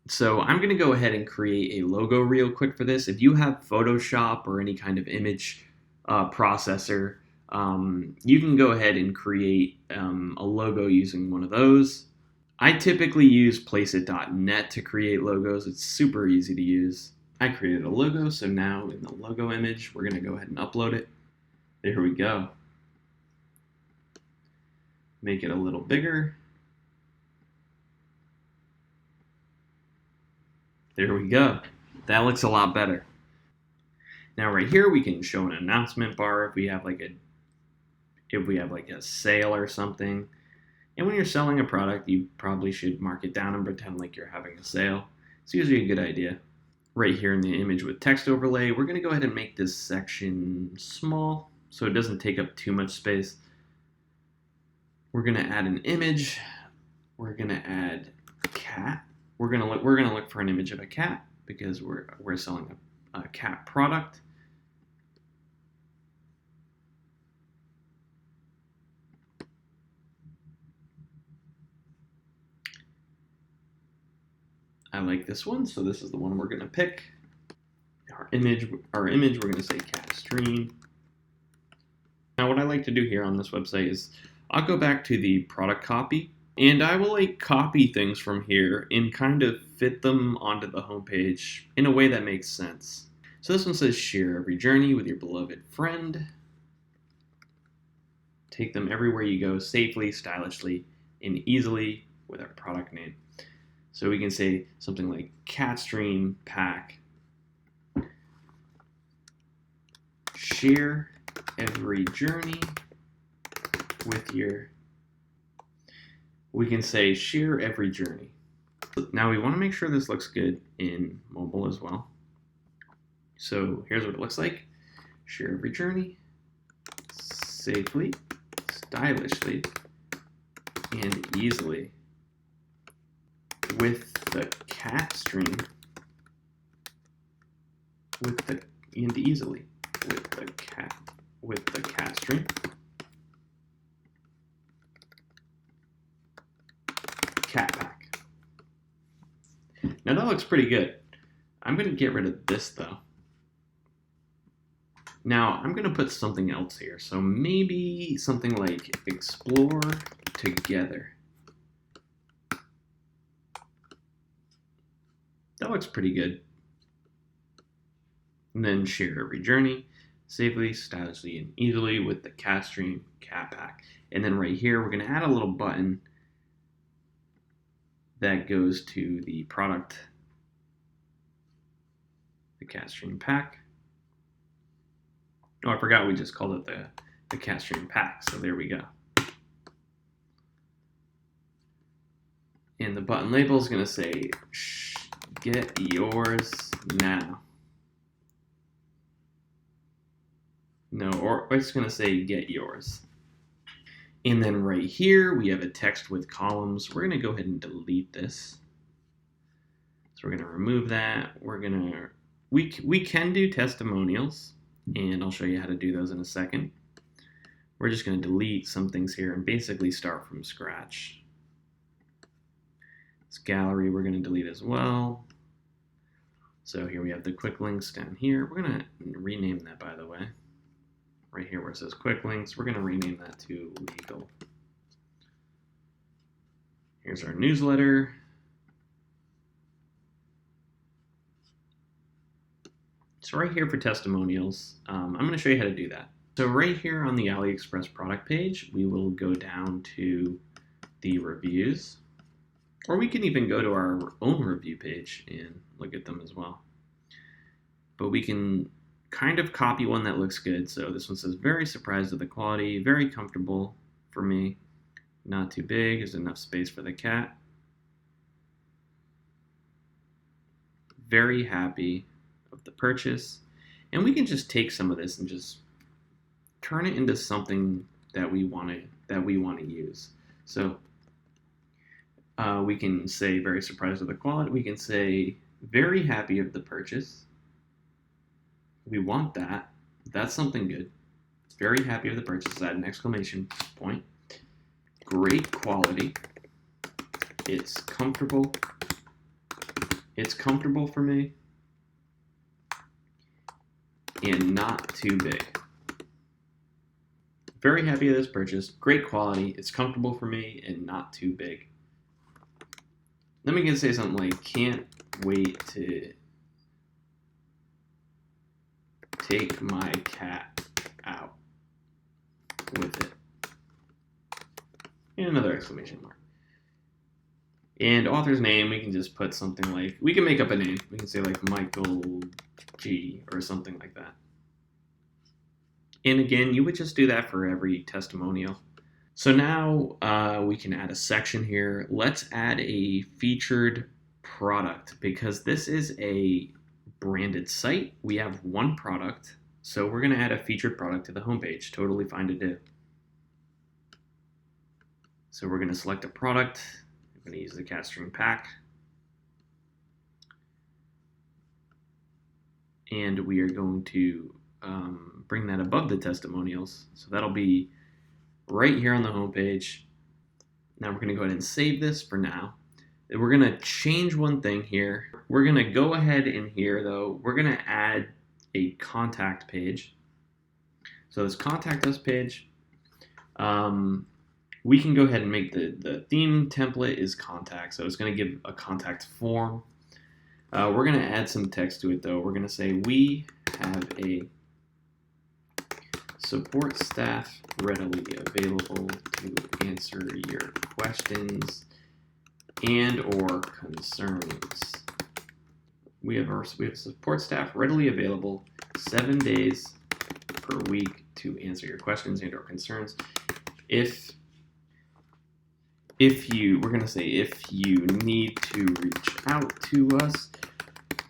So I'm going to go ahead and create a logo real quick for this. If you have Photoshop or any kind of image processor, you can go ahead and create a logo using one of those. I typically use placeit.net to create logos. It's super easy to use. I created a logo, so now in the logo image, we're going to go ahead and upload it. There we go. Make it a little bigger. There we go. That looks a lot better. Now right here we can show an announcement bar if we have like a sale or something. And when you're selling a product, you probably should mark it down and pretend like you're having a sale. It's usually a good idea. Right here in the image with text overlay, we're going to go ahead and make this section small so it doesn't take up too much space. We're going to add an image. We're going to add cat. We're going to look for an image of a cat because we're selling a cat product. I like this one, so this is the one we're going to pick. Our image, we're going to say cat stream. Now what I like to do here on this website is I'll go back to the product copy and I will copy things from here and kind of fit them onto the homepage in a way that makes sense. So this one says share every journey with your beloved friend. Take them everywhere you go safely, stylishly, and easily with our product name. So we can say something like cat stream pack. Share every journey with your, we can say share every journey. Now we want to make sure this looks good in mobile as well. So here's what it looks like. Share every journey safely, stylishly, and easily with the cat stream, and easily with the cat stream. Cat pack. Now that looks pretty good. I'm going to get rid of this though. Now I'm going to put something else here. So maybe something like explore together. That looks pretty good. And then share every journey safely, stylishly, and easily with the cat stream cat pack. And then right here, we're going to add a little button that goes to the product, the cat stream pack. Oh, I forgot we just called it the cat stream pack. So there we go. And the button label is going to say, get yours now. No, or it's going to say get yours. And then right here, we have a text with columns. We're going to go ahead and delete this. So we're going to remove that. We can do testimonials, and I'll show you how to do those in a second. We're just going to delete some things here and basically start from scratch. This gallery we're going to delete as well. So here we have the quick links down here. We're going to rename that, by the way. Right here where it says quick links, we're going to rename that to legal. Here's our newsletter. So right here for testimonials, I'm going to show you how to do that. So right here on the AliExpress product page, we will go down to the reviews, or we can even go to our own review page and look at them as well. But we can kind of copy one that looks good. So this one says, very surprised at the quality, very comfortable for me, not too big, there's enough space for the cat. Very happy of the purchase. And we can just take some of this and just turn it into something that we want to use. So we can say very surprised at the quality. We can say very happy of the purchase. We want that. That's something good. Very happy with the purchase. Add an exclamation point. Great quality. It's comfortable. It's comfortable for me and not too big. Very happy with this purchase. Great quality. It's comfortable for me and not too big. Then we can say something like, can't wait to take my cat out with it. And another exclamation mark. And author's name, we can just put something like, we can make up a name. We can say like Michael G or something like that. And again, you would just do that for every testimonial. So now we can add a section here. Let's add a featured product because this is a branded site. We have one product. So we're going to add a featured product to the homepage. Totally fine to do. So we're going to select a product. I'm going to use the cat stream pack. And we are going to bring that above the testimonials. So that'll be right here on the homepage. Now we're going to go ahead and save this for now. We're going to change one thing here. We're going to go ahead in here though. We're going to add a contact page. So this contact us page, we can go ahead and make the theme template is contact. So it's going to give a contact form. We're going to add some text to it though. We're going to say we have a support staff readily available to answer your questions and or concerns. We have support staff readily available 7 days per week to answer your questions and or concerns. We're going to say if you need to reach out to us,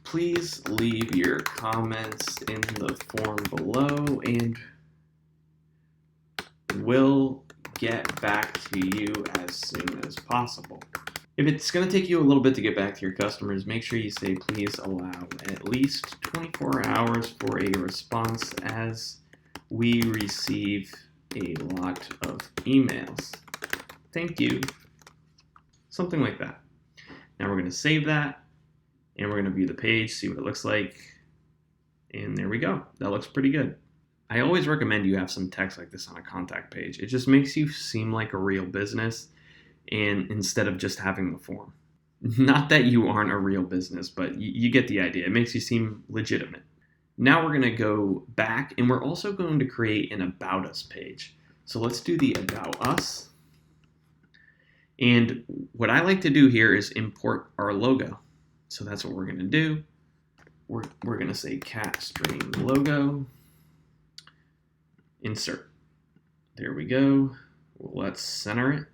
please leave your comments in the form below and we'll get back to you as soon as possible. If it's going to take you a little bit to get back to your customers, make sure you say please allow at least 24 hours for a response as we receive a lot of emails. Thank you. Something like that. Now we're going to save that and we're going to view the page, see what it looks like. And there we go. That looks pretty good. I always recommend you have some text like this on a contact page. It just makes you seem like a real business and instead of just having the form. Not that you aren't a real business, but you get the idea. It makes you seem legitimate. Now we're going to go back and we're also going to create an About Us page. So let's do the About Us. And what I like to do here is import our logo. So that's what we're going to do. We're going to say cat stream logo. Insert. There we go. Let's center it.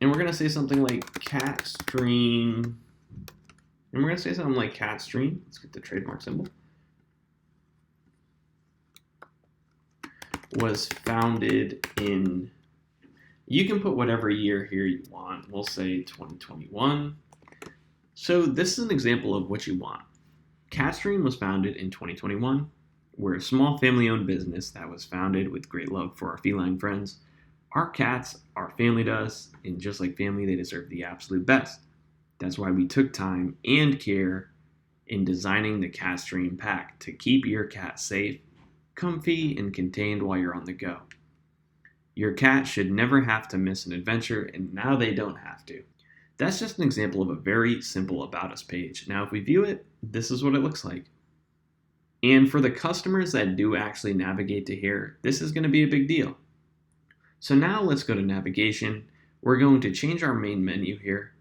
And we're going to say something like cat stream. And we're going to say something like cat stream. Let's get the trademark symbol. Was founded in, you can put whatever year here you want. We'll say 2021. So this is an example of what you want. Catstream was founded in 2021. We're a small family-owned business that was founded with great love for our feline friends. Our cats are family to us, and just like family, they deserve the absolute best. That's why we took time and care in designing the Catstream pack to keep your cat safe, comfy, and contained while you're on the go. Your cat should never have to miss an adventure, and now they don't have to. That's just an example of a very simple About Us page. Now, if we view it, this is what it looks like. And for the customers that do actually navigate to here, this is going to be a big deal. So now let's go to navigation. We're going to change our main menu here.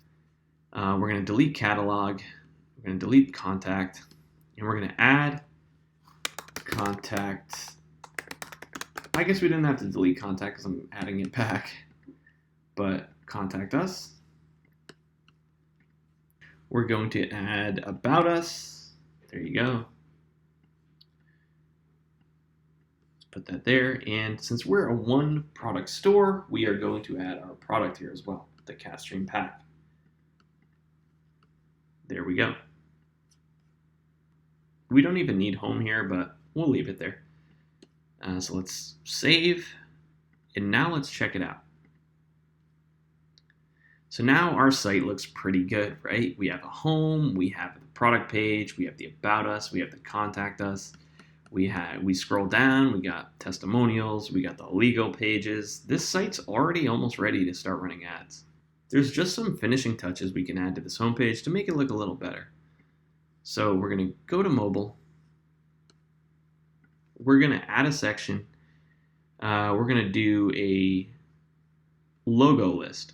We're going to delete catalog. We're going to delete contact. And we're going to add contact. I guess we didn't have to delete contact because I'm adding it back. But contact us. We're going to add About Us. There you go. Let's put that there. And since we're a one product store, we are going to add our product here as well, the Catstream pack. There we go. We don't even need home here, but we'll leave it there. So let's save. And now let's check it out. So now our site looks pretty good, right? We have a home, we have the product page, we have the about us, we have the contact us. We scroll down, we got testimonials, we got the legal pages. This site's already almost ready to start running ads. There's just some finishing touches we can add to this homepage to make it look a little better. So we're going to go to mobile. We're going to add a section. We're going to do a logo list.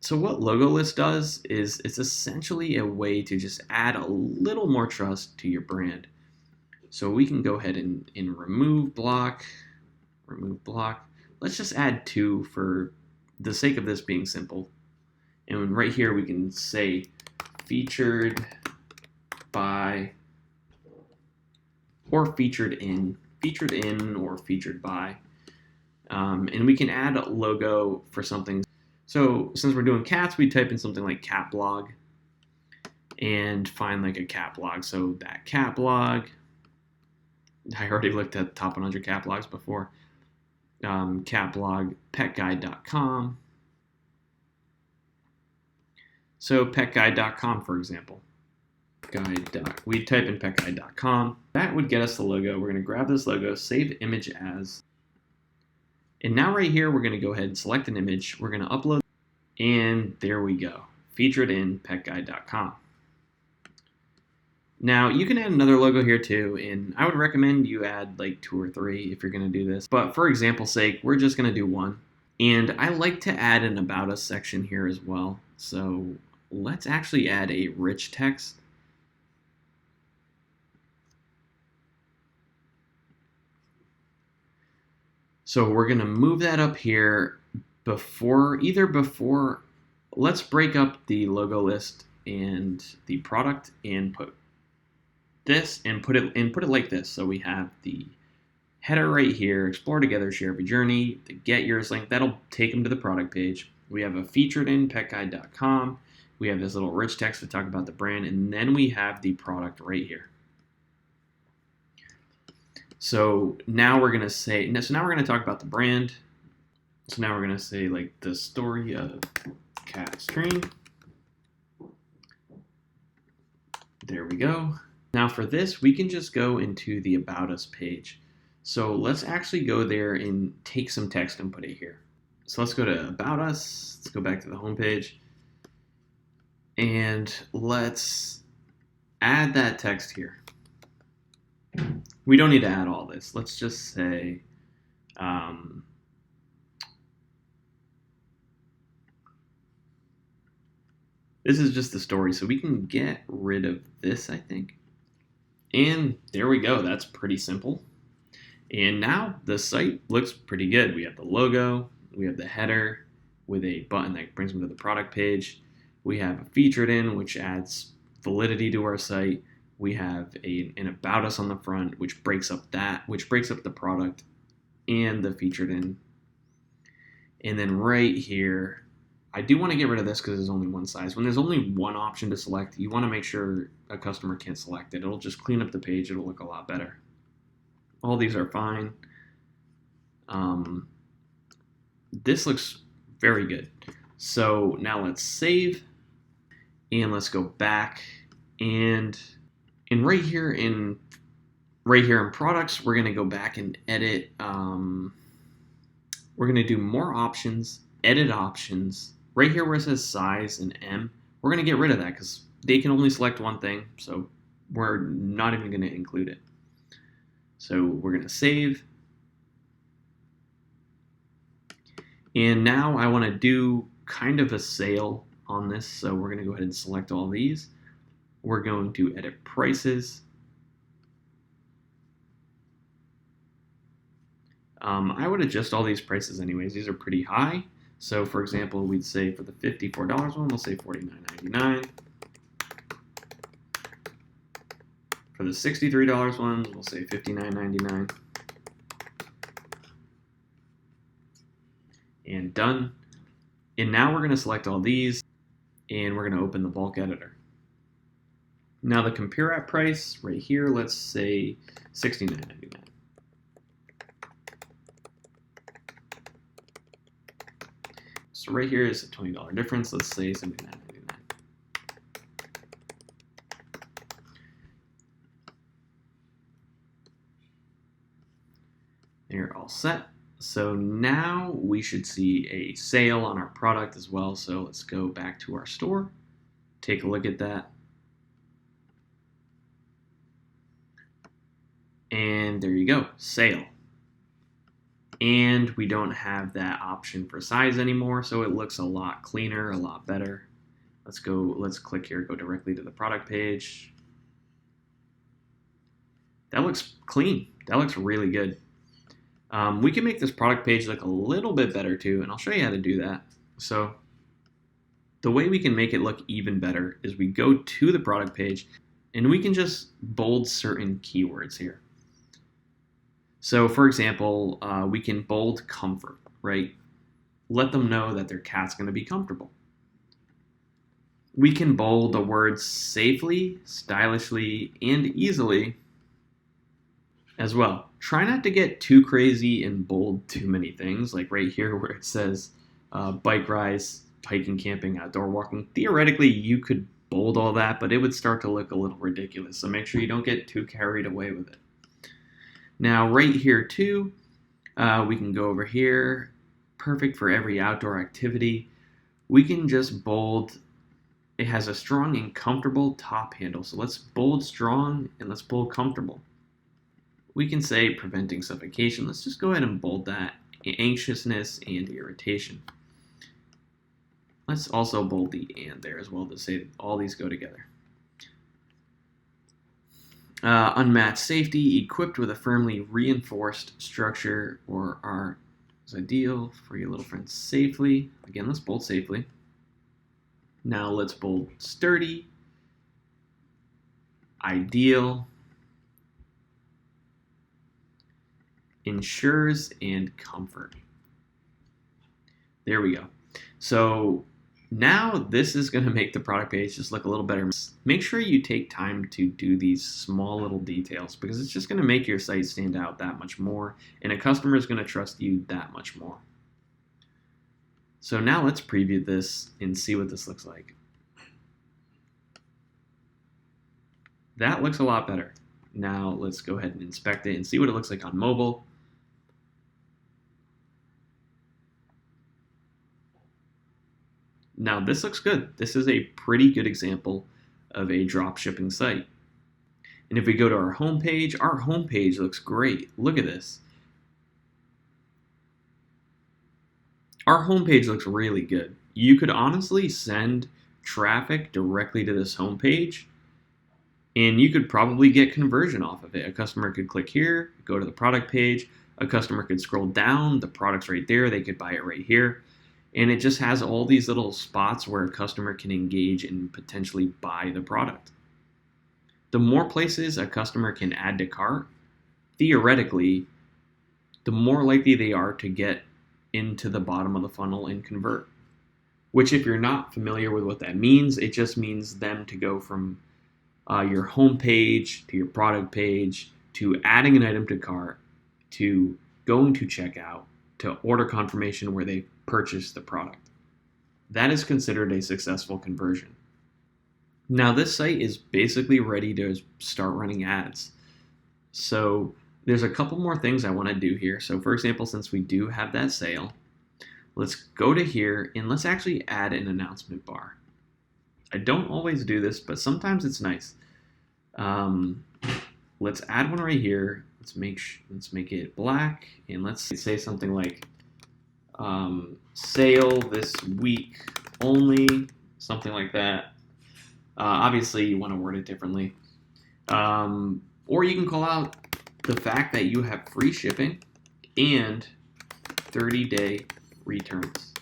So what logo list does is it's essentially a way to just add a little more trust to your brand. So we can go ahead and remove block. Let's just add 2 for the sake of this being simple. And right here we can say featured by or featured in or featured by. And we can add a logo for something. So since we're doing cats, we type in something like cat blog and find like a cat blog. So that cat blog, I already looked at top 100 cat blogs before. Cat blog, petguide.com. So petguide.com, for example. We type in petguide.com. That would get us the logo. We're going to grab this logo, save image as. And now right here, we're going to go ahead and select an image. We're going to upload. And there we go. Featured in petguide.com. Now, you can add another logo here too, and I would recommend you add like 2 or 3 if you're going to do this. But for example's sake, we're just going to do 1. And I like to add an About Us section here as well. So let's actually add a rich text. So we're going to move that up here before, let's break up the logo list and the product and put this and put it like this. So we have the header right here, explore together, share every journey, the get yours link, that'll take them to the product page. We have a featured in petguide.com. We have this little rich text to talk about the brand, and then we have the product right here. So now we're going to talk about the brand. So now we're going to say like the story of Cat Stream. There we go. Now for this, we can just go into the About Us page. So let's actually go there and take some text and put it here. So let's go to About Us. Let's go back to the home page. And let's add that text here. We don't need to add all this. Let's just say, this is just the story. So we can get rid of this, I think. And there we go. That's pretty simple. And now the site looks pretty good. We have the logo, we have the header with a button that brings them to the product page. We have a featured in, which adds validity to our site. We have an About Us on the front, which breaks up the product and the featured in. And then right here, I do want to get rid of this because there's only one size. When there's only one option to select, you want to make sure a customer can't select it. It'll just clean up the page. It'll look a lot better. All these are fine. This looks very good. So now let's save and let's go back and right here in products, we're going to go back and edit. We're going to do more options, edit options. Right here where it says size and M, we're going to get rid of that because they can only select one thing. So we're not even going to include it. So we're going to save. And now I want to do kind of a sale on this. So we're going to go ahead and select all these. We're going to edit prices. I would adjust all these prices anyways. These are pretty high. So for example, we'd say for the $54 one, we'll say $49.99. For the $63 one, we'll say $59.99. And done. And now we're going to select all these and we're going to open the bulk editor. Now the compare at price right here, let's say $69.99. So right here is a $20 difference. Let's say $79.99. You're all set. So now we should see a sale on our product as well. So let's go back to our store, take a look at that. And there you go, sale. And we don't have that option for size anymore, so it looks a lot cleaner, a lot better. Let's click here, go directly to the product page. That looks clean. That looks really good. We can make this product page look a little bit better too, and I'll show you how to do that. So the way we can make it look even better is we go to the product page and we can just bold certain keywords here. So for example, we can bold comfort, right? Let them know that their cat's going to be comfortable. We can bold the words safely, stylishly, and easily as well. Try not to get too crazy and bold too many things, like right here where it says bike rides, hiking, camping, outdoor walking. Theoretically, you could bold all that, but it would start to look a little ridiculous. So make sure you don't get too carried away with it. Now right here too, we can go over here, perfect for every outdoor activity. We can just bold, it has a strong and comfortable top handle. So let's bold strong and let's bold comfortable. We can say preventing suffocation. Let's just go ahead and bold that, anxiousness and irritation. Let's also bold the and there as well to say that all these go together. Unmatched safety, equipped with a firmly reinforced structure or are is ideal for your little friends safely. Again, let's bold safely. Now let's bold sturdy, ideal, ensures, and comfort. There we go. So now this is going to make the product page just look a little better. Make sure you take time to do these small little details because it's just going to make your site stand out that much more, and a customer is going to trust you that much more. So now let's preview this and see what this looks like. That looks a lot better. Now let's go ahead and inspect it and see what it looks like on mobile. Now this looks good. This is a pretty good example of a drop shipping site. And if we go to our homepage looks great. Look at this. Our homepage looks really good. You could honestly send traffic directly to this homepage and you could probably get conversion off of it. A customer could click here, go to the product page. A customer could scroll down, the product's right there, they could buy it right here. And it just has all these little spots where a customer can engage and potentially buy the product. The more places a customer can add to cart, theoretically, the more likely they are to get into the bottom of the funnel and convert. Which, if you're not familiar with what that means, it just means them to go from your home page to your product page to adding an item to cart to going to checkout to order confirmation where they purchase the product. That is considered a successful conversion. Now this site is basically ready to start running ads. So there's a couple more things I want to do here. So for example, since we do have that sale, let's go to here and let's actually add an announcement bar. I don't always do this, but sometimes it's nice. Let's add one right here. Let's make it black, and let's say something like sale this week only, something like that. Obviously, you want to word it differently. Or you can call out the fact that you have free shipping and 30-day returns.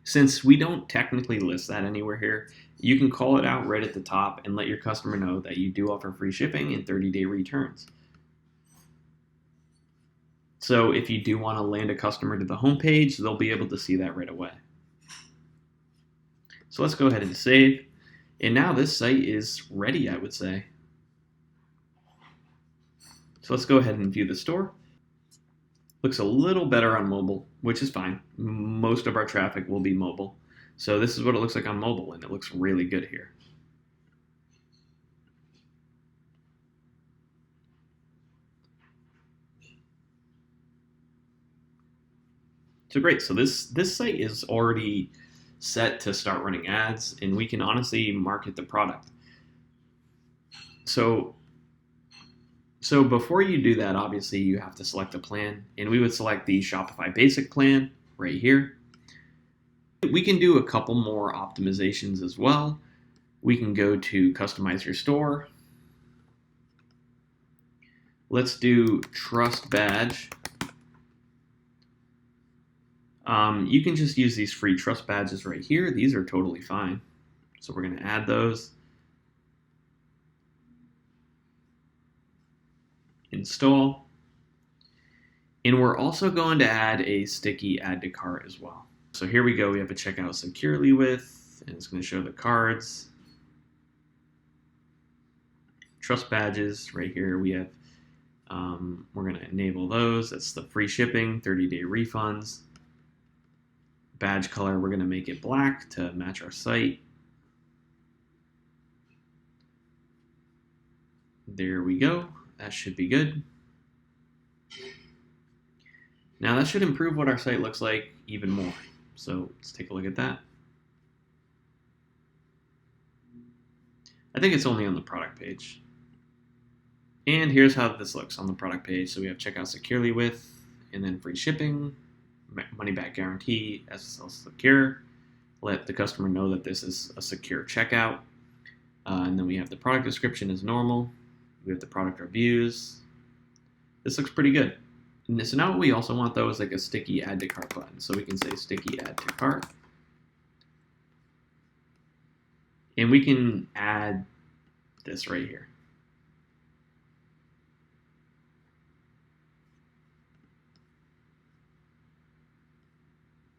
Since we don't technically list that anywhere here, you can call it out right at the top and let your customer know that you do offer free shipping and 30-day returns. So if you do want to land a customer to the homepage, they'll be able to see that right away. So let's go ahead and save. And now this site is ready, I would say. So let's go ahead and view the store. Looks a little better on mobile, which is fine. Most of our traffic will be mobile. So this is what it looks like on mobile, and it looks really good here. So great. So this site is already set to start running ads, and we can honestly market the product. So so before you do that, obviously you have to select a plan, and we would select the Shopify Basic plan right here. We can do a couple more optimizations as well. We can go to customize your store. Let's do trust badge. You can just use these free trust badges right here. These are totally fine. So we're going to add those. Install. And we're also going to add a sticky add to cart as well. So here we go. We have a checkout securely with, and it's going to show the cards. Trust badges right here. We have, we're going to enable those. That's the free shipping, 30-day refunds. Badge color, we're going to make it black to match our site. There we go. That should be good. Now that should improve what our site looks like even more. So let's take a look at that. I think it's only on the product page. And here's how this looks on the product page. So we have checkout securely with, and then free shipping, money back guarantee, SSL secure. Let the customer know that this is a secure checkout. And then we have the product description as normal. We have the product reviews. This looks pretty good. And so now what we also want though is like a sticky add to cart button. So we can say sticky add to cart. And we can add this right here.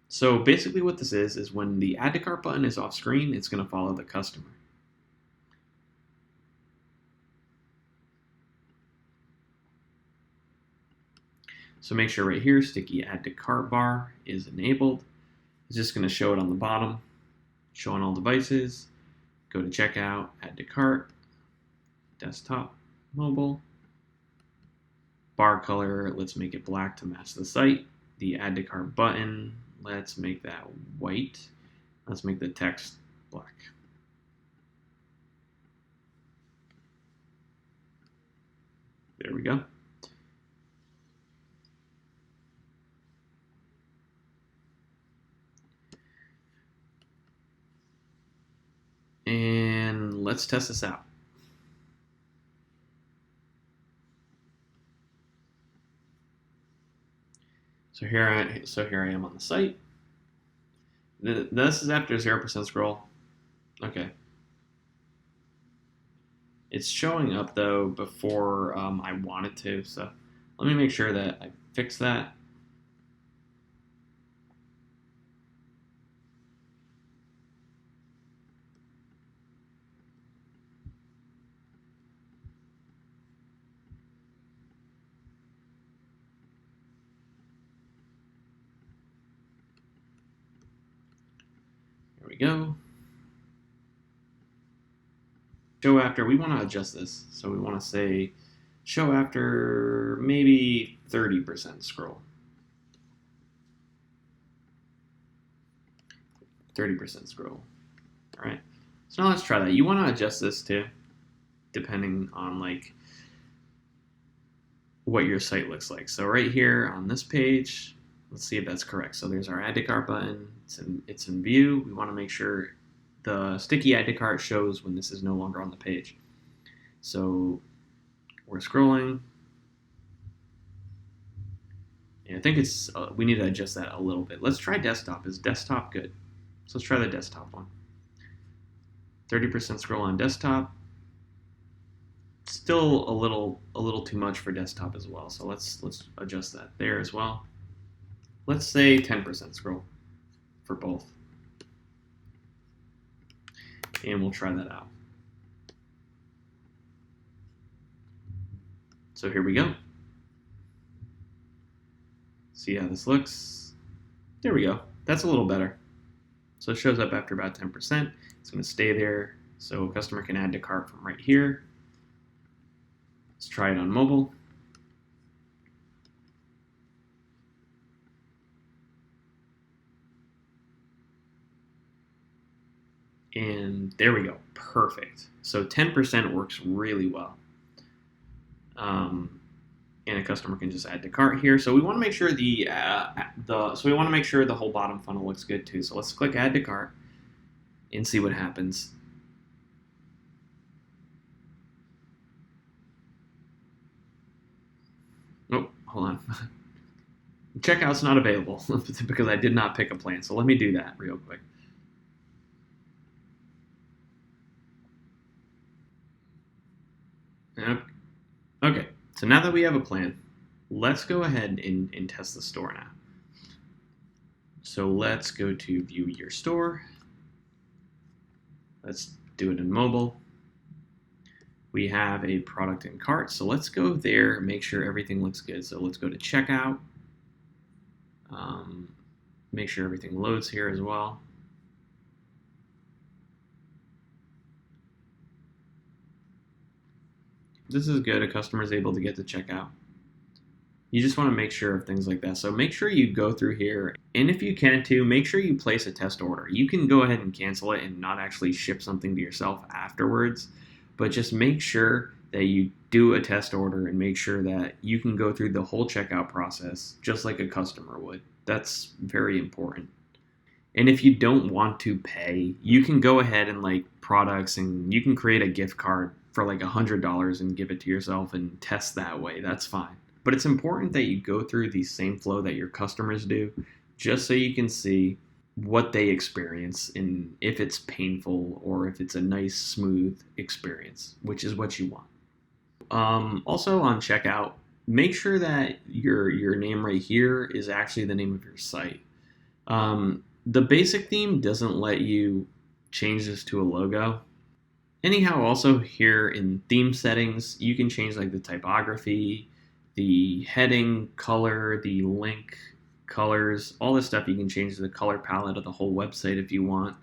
So basically what this is when the add to cart button is off screen, it's going to follow the customer. So make sure right here, sticky add to cart bar is enabled. It's just going to show it on the bottom, show on all devices. Go to checkout, add to cart, desktop, mobile. Bar color, let's make it black to match the site. The add to cart button, let's make that white. Let's make the text black. There we go. And let's test this out. So here I am on the site. This is after 0% scroll. Okay. It's showing up though before I want it to, so let me make sure that I fix that. Here we go. Show after, we want to adjust this. So we want to say show after maybe 30% scroll. 30% scroll. All right. So now let's try that. You want to adjust this too, depending on like what your site looks like. So right here on this page, let's see if that's correct. So there's our add to cart button. It's in view. We want to make sure the sticky add to cart shows when this is no longer on the page. So we're scrolling. And I think it's we need to adjust that a little bit. Let's try desktop. Is desktop good? So let's try the desktop one. 30% scroll on desktop. Still a little too much for desktop as well. So let's adjust that there as well. Let's say 10% scroll for both. And we'll try that out. So here we go. See how this looks? There we go. That's a little better. So it shows up after about 10%. It's going to stay there so a customer can add to cart from right here. Let's try it on mobile. And there we go. Perfect. So 10% works really well. And a customer can just add to cart here. So we want to make sure the whole bottom funnel looks good too. So let's click add to cart and see what happens. Oh, hold on. Checkout's not available because I did not pick a plan. So let me do that real quick. Okay, so now that we have a plan, let's go ahead and test the store now. So let's go to view your store. Let's do it in mobile. We have a product in cart, so let's go there, make sure everything looks good. So let's go to checkout. Make sure everything loads here as well. This is good. A customer is able to get to checkout. You just want to make sure of things like that. So make sure you go through here. And if you can too, make sure you place a test order. You can go ahead and cancel it and not actually ship something to yourself afterwards. But just make sure that you do a test order and make sure that you can go through the whole checkout process just like a customer would. That's very important. And if you don't want to pay, you can go ahead and like products and you can create a gift card for like $100 and give it to yourself and test that way. That's fine. But it's important that you go through the same flow that your customers do just so you can see what they experience and if it's painful or if it's a nice, smooth experience, which is what you want. Also on checkout, make sure that your name right here is actually the name of your site. The basic theme doesn't let you change this to a logo. Anyhow, also here in theme settings, you can change like the typography, the heading color, the link colors, all this stuff. You can change the color palette of the whole website if you want.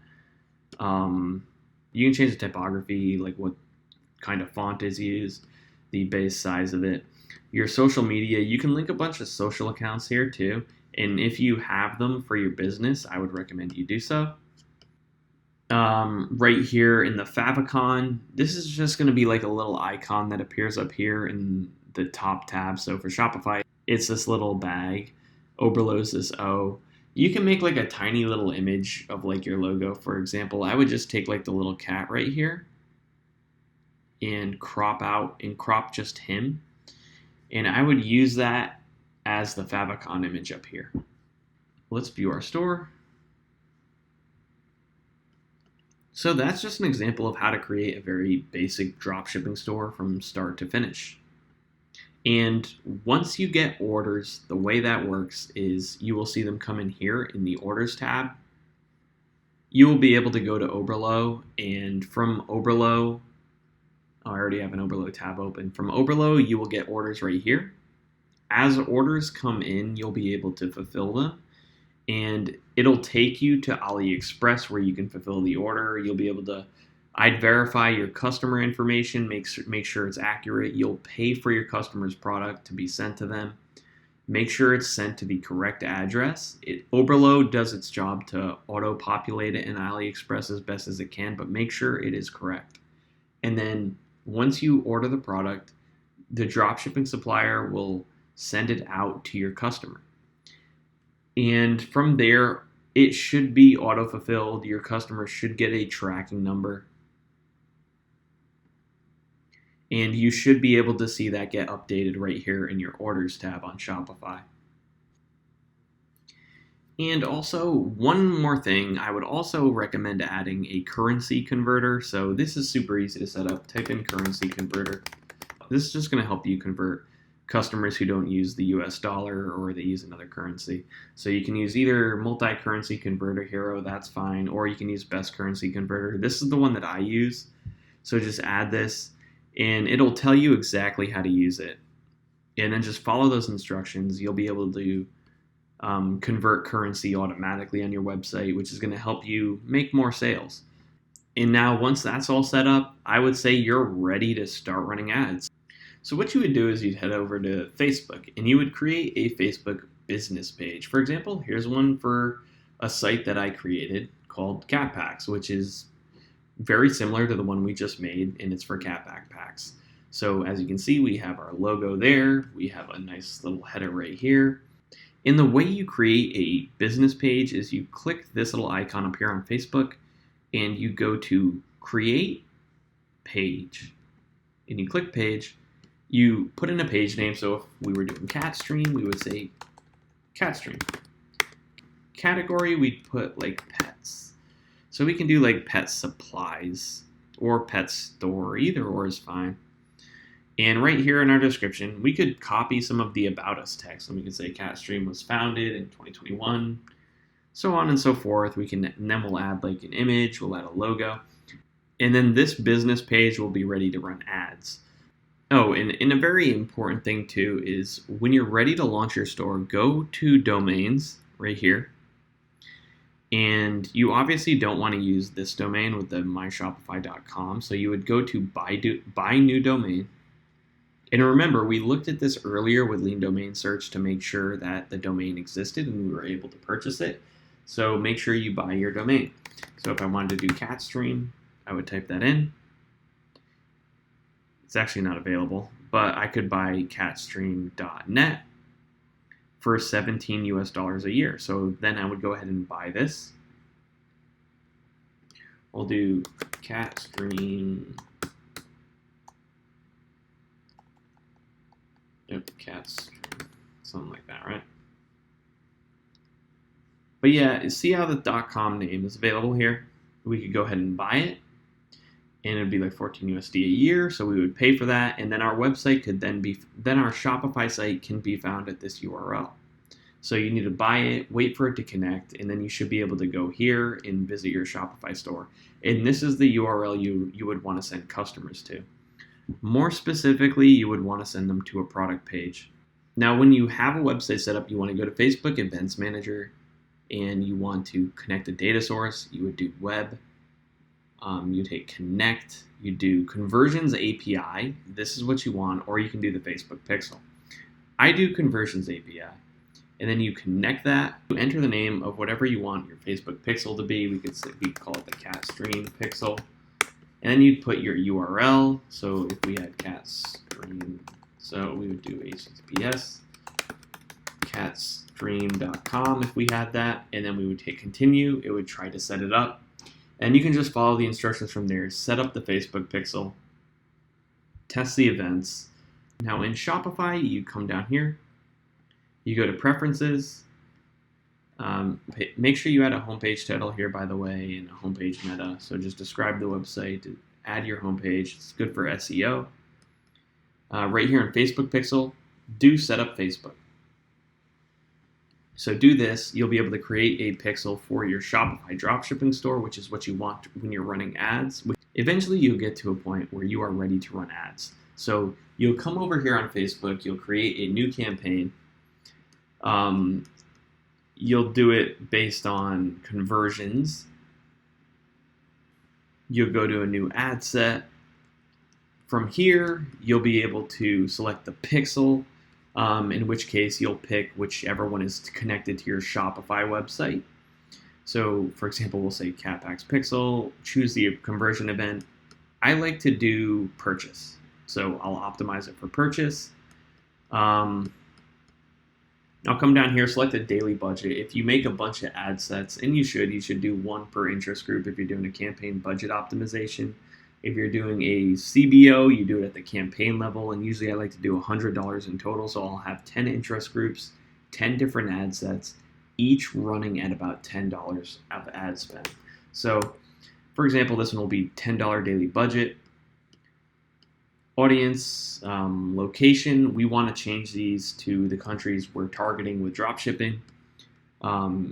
You can change the typography, like what kind of font is used, the base size of it. Your social media, you can link a bunch of social accounts here too. And if you have them for your business, I would recommend you do so. Right here in the favicon, this is just going to be like a little icon that appears up here in the top tab. So for Shopify, it's this little bag. Oberlo is this O. You can make like a tiny little image of like your logo. For example, I would just take like the little cat right here and crop just him. And I would use that as the favicon image up here. Let's view our store. So that's just an example of how to create a very basic dropshipping store from start to finish. And once you get orders, the way that works is you will see them come in here in the orders tab. You will be able to go to Oberlo, and from Oberlo, I already have an Oberlo tab open. From Oberlo, you will get orders right here. As orders come in, you'll be able to fulfill them. And it'll take you to AliExpress where you can fulfill the order. You'll be able to, I'd verify your customer information, make sure it's accurate. You'll pay for your customer's product to be sent to them. Make sure it's sent to the correct address. Oberlo does its job to auto-populate it in AliExpress as best as it can, but make sure it is correct. And then once you order the product, the dropshipping supplier will send it out to your customer. And from there, it should be auto-fulfilled. Your customer should get a tracking number. And you should be able to see that get updated right here in your orders tab on Shopify. And also, one more thing, I would also recommend adding a currency converter. So this is super easy to set up. Type in currency converter. This is just going to help you convert customers who don't use the US dollar or they use another currency. So you can use either multi-currency converter hero, that's fine, or you can use best currency converter. This is the one that I use. So just add this and it'll tell you exactly how to use it. And then just follow those instructions. You'll be able to convert currency automatically on your website, which is going to help you make more sales. And now once that's all set up, I would say you're ready to start running ads. So what you would do is you'd head over to Facebook and you would create a Facebook business page. For example, here's one for a site that I created called Cat Packs, which is very similar to the one we just made, and it's for cat backpacks. So as you can see, we have our logo there. We have a nice little header right here. And the way you create a business page is you click this little icon up here on Facebook and you go to create page. And you click page, you put in a page name. So if we were doing cat stream, we would say cat stream. Category, we'd put like pets. So we can do like pet supplies or pet store, either or is fine. And right here in our description, we could copy some of the about us text. And we can say cat stream was founded in 2021, so on and so forth. And then we'll add like an image, we'll add a logo. And then this business page will be ready to run ads. Oh, and a very important thing too is when you're ready to launch your store, go to domains right here. And you obviously don't want to use this domain with the myshopify.com. So you would go to buy new domain. And remember, we looked at this earlier with lean domain search to make sure that the domain existed and we were able to purchase it. So make sure you buy your domain. So if I wanted to do cat stream, I would type that in. It's actually not available, but I could buy catstream.net for $17 US a year. So then I would go ahead and buy this. We'll do catstream. Yep, catstream, something like that, right? But yeah, see how the .com name is available here? We could go ahead and buy it, and it'd be like 14 USD a year. So we would pay for that, and then our website could then our Shopify site can be found at this URL. So you need to buy it, wait for it to connect, and then you should be able to go here and visit your Shopify store. And this is the URL you would want to send customers to. More specifically, you would want to send them to a product page. Now, when you have a website set up, you want to go to Facebook Events Manager, and you want to connect a data source. You would do web. You'd hit connect. You do conversions API. This is what you want, or you can do the Facebook pixel. I do conversions API. And then you connect that. You enter the name of whatever you want your Facebook pixel to be. We could call it the cat stream pixel. And then you'd put your URL. So if we had cat stream, so we would do HTTPS catstream.com if we had that. And then we would hit continue. It would try to set it up. And you can just follow the instructions from there. Set up the Facebook pixel. Test the events. Now in Shopify, you come down here. You go to preferences. Make sure you add a homepage title here, by the way, and a homepage meta. So just describe the website, add your homepage. It's good for SEO. Right here in Facebook Pixel, do set up Facebook. So do this, you'll be able to create a pixel for your Shopify dropshipping store, which is what you want when you're running ads. Eventually you'll get to a point where you are ready to run ads. So you'll come over here on Facebook, you'll create a new campaign. You'll do it based on conversions. You'll go to a new ad set. From here, you'll be able to select the pixel, in which case you'll pick whichever one is connected to your Shopify website. So for example, we'll say Cat Packs Pixel, choose the conversion event. I like to do purchase. So I'll optimize it for purchase. I'll come down here, select a daily budget. If you make a bunch of ad sets, and you should do one per interest group if you're doing a campaign budget optimization. If you're doing a CBO, you do it at the campaign level, and usually I like to do $100 in total, so I'll have 10 interest groups, 10 different ad sets, each running at about $10 of ad spend. So, for example, this one will be $10 daily budget. Audience, location, we want to change these to the countries we're targeting with dropshipping.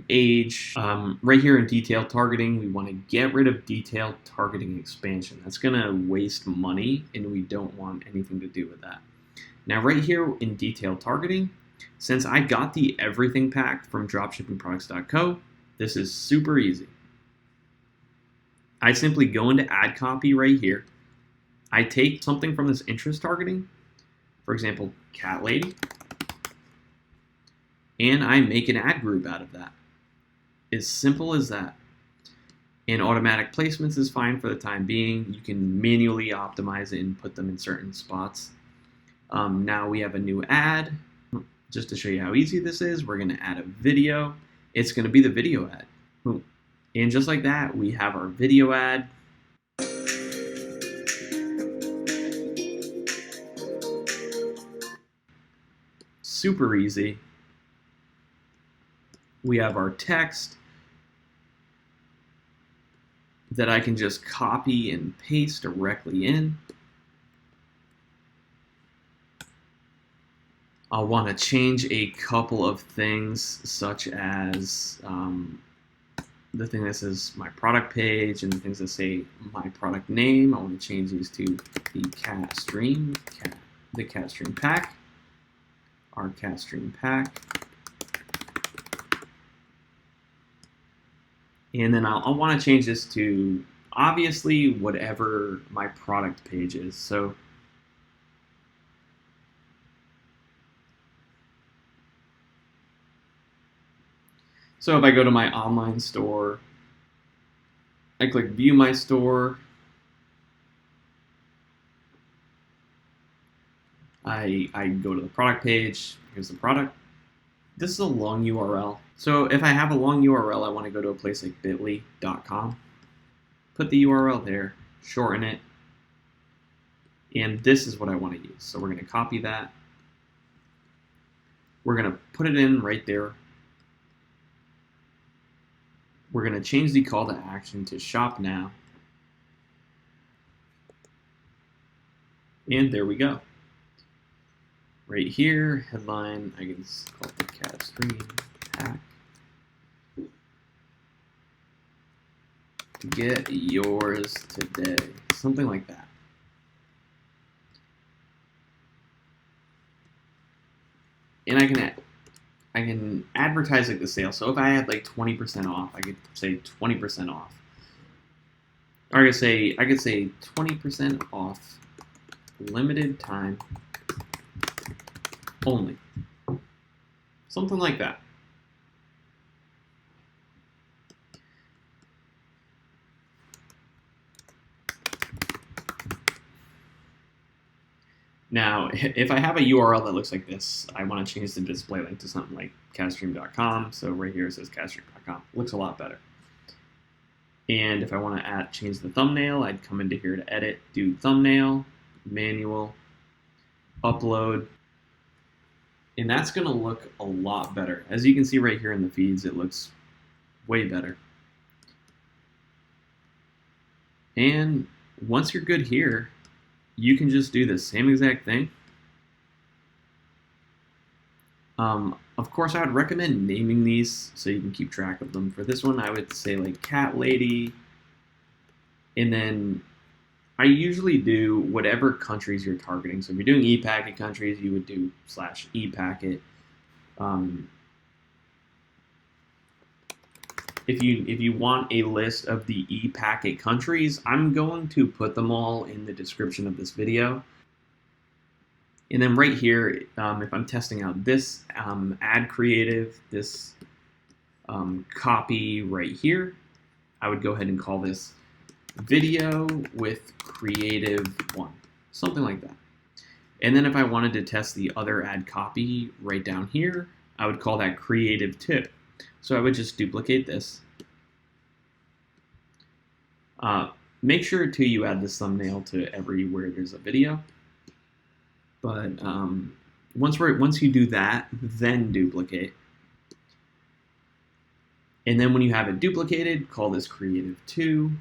Age, right here in detailed targeting, we want to get rid of detailed targeting expansion. That's going to waste money, and we don't want anything to do with that. Now, right here in detailed targeting, Since I got the everything pack from dropshippingproducts.co, this is super easy. I simply go into ad copy right here. I take something from this interest targeting, for example, cat lady, and I make an ad group out of that. As simple as that. And automatic placements is fine for the time being. You can manually optimize it and put them in certain spots. Now we have a new ad. Just to show you how easy this is, we're going to add a video. It's going to be the video ad. Boom. And just like that, we have our video ad. Super easy. We have our text that I can just copy and paste directly in. I'll want to change a couple of things, such as the thing that says my product page and the things that say my product name. I want to change these to the cat stream pack, our cat stream pack. And then I'll want to change this to obviously whatever my product page is. So if I go to my online store, I click view my store, I go to the product page, here's the product. This is a long URL. So if I have a long URL, I want to go to a place like bit.ly.com, put the URL there, shorten it, and this is what I want to use. So we're going to copy that. We're going to put it in right there. We're going to change the call to action to shop now. And there we go. Right here, headline, I can call it the cat stream pack. Get yours today. Something like that. And I can advertise like the sale. So if I had like 20% off, I could say 20% off. Or I could say 20% off, limited time only. Something like that. Now, if I have a URL that looks like this, I want to change the display link to something like catstream.com. So right here it says catstream.com. Looks a lot better. And if I want to change the thumbnail, I'd come into here to edit, do thumbnail, manual, upload. And that's going to look a lot better. As you can see right here in the feeds, it looks way better. And once you're good here, you can just do the same exact thing. Of course, I would recommend naming these so you can keep track of them. For this one, I would say like cat lady. And then I usually do whatever countries you're targeting. So if you're doing e-packet countries, you would do /e-packet. If you want a list of the e-packet countries, I'm going to put them all in the description of this video. And then right here, if I'm testing out this ad creative, this copy right here, I would go ahead and call this video with creative 1, something like that. And then if I wanted to test the other ad copy right down here, I would call that creative 2. So I would just duplicate this. Make sure too you add this thumbnail to everywhere there's a video. But once you do that, then duplicate. And then when you have it duplicated, call this creative 2.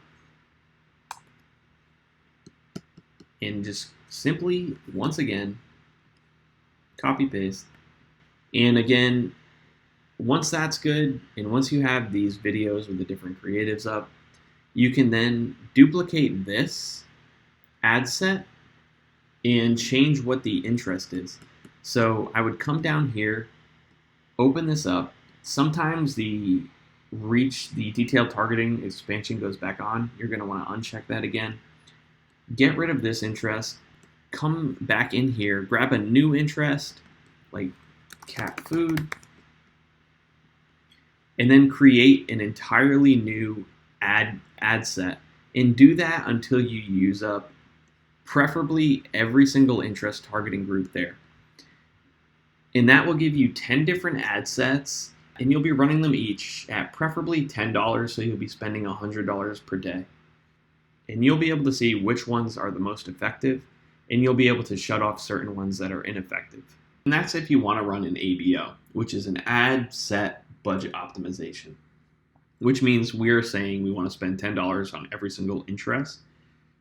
And just simply, once again, copy paste. And again, once that's good, and once you have these videos with the different creatives up, you can then duplicate this ad set and change what the interest is. So I would come down here, open this up. Sometimes the detailed targeting expansion goes back on. You're going to want to uncheck that again. Get rid of this interest. Come back in here, grab a new interest like cat food, and then create an entirely new ad set, and do that until you use up preferably every single interest targeting group there. And that will give you 10 different ad sets, and you'll be running them each at preferably $10, so you'll be spending $100 per day. And you'll be able to see which ones are the most effective, and you'll be able to shut off certain ones that are ineffective. And that's if you want to run an ABO, which is an ad set budget optimization, which means we're saying we want to spend $10 on every single interest.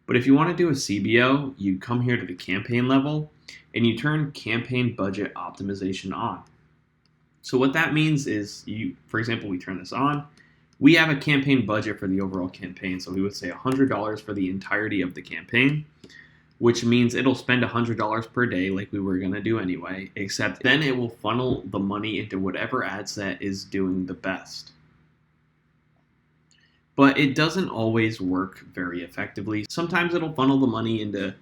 But if you want to do a CBO, you come here to the campaign level and you turn campaign budget optimization on. So what that means is, for example, we turn this on. We have a campaign budget for the overall campaign. So we would say $100 for the entirety of the campaign, which means it'll spend $100 per day like we were going to do anyway, except then it will funnel the money into whatever ad set is doing the best. But it doesn't always work very effectively. Sometimes it'll funnel the money into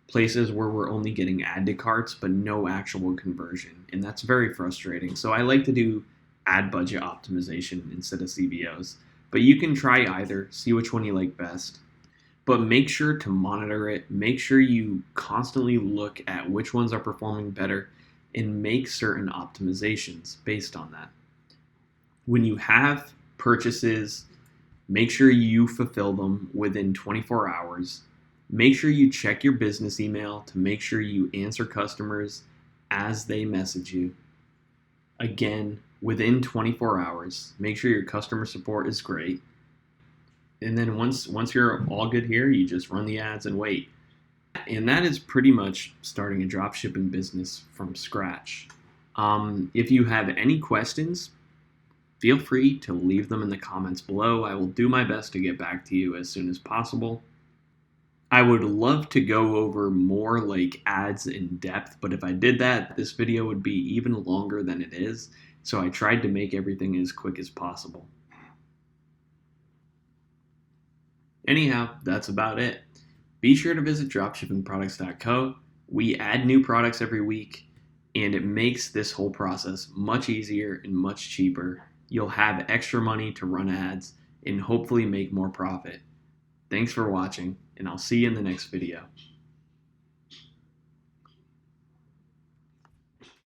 places where we're only getting add to carts but no actual conversion, and that's very frustrating. So I like to do ad budget optimization instead of CBOs. But you can try either, see which one you like best. But make sure to monitor it. Make sure you constantly look at which ones are performing better and make certain optimizations based on that. When you have purchases, make sure you fulfill them within 24 hours. Make sure you check your business email to make sure you answer customers as they message you. Again, within 24 hours. Make sure your customer support is great. And then once you're all good here, you just run the ads and wait. And that is pretty much starting a dropshipping business from scratch. If you have any questions, feel free to leave them in the comments below. I will do my best to get back to you as soon as possible. I would love to go over more like ads in depth, but if I did that, this video would be even longer than it is. So I tried to make everything as quick as possible. Anyhow, that's about it. Be sure to visit dropshippingproducts.co. We add new products every week, and it makes this whole process much easier and much cheaper. You'll have extra money to run ads and hopefully make more profit. Thanks for watching, and I'll see you in the next video.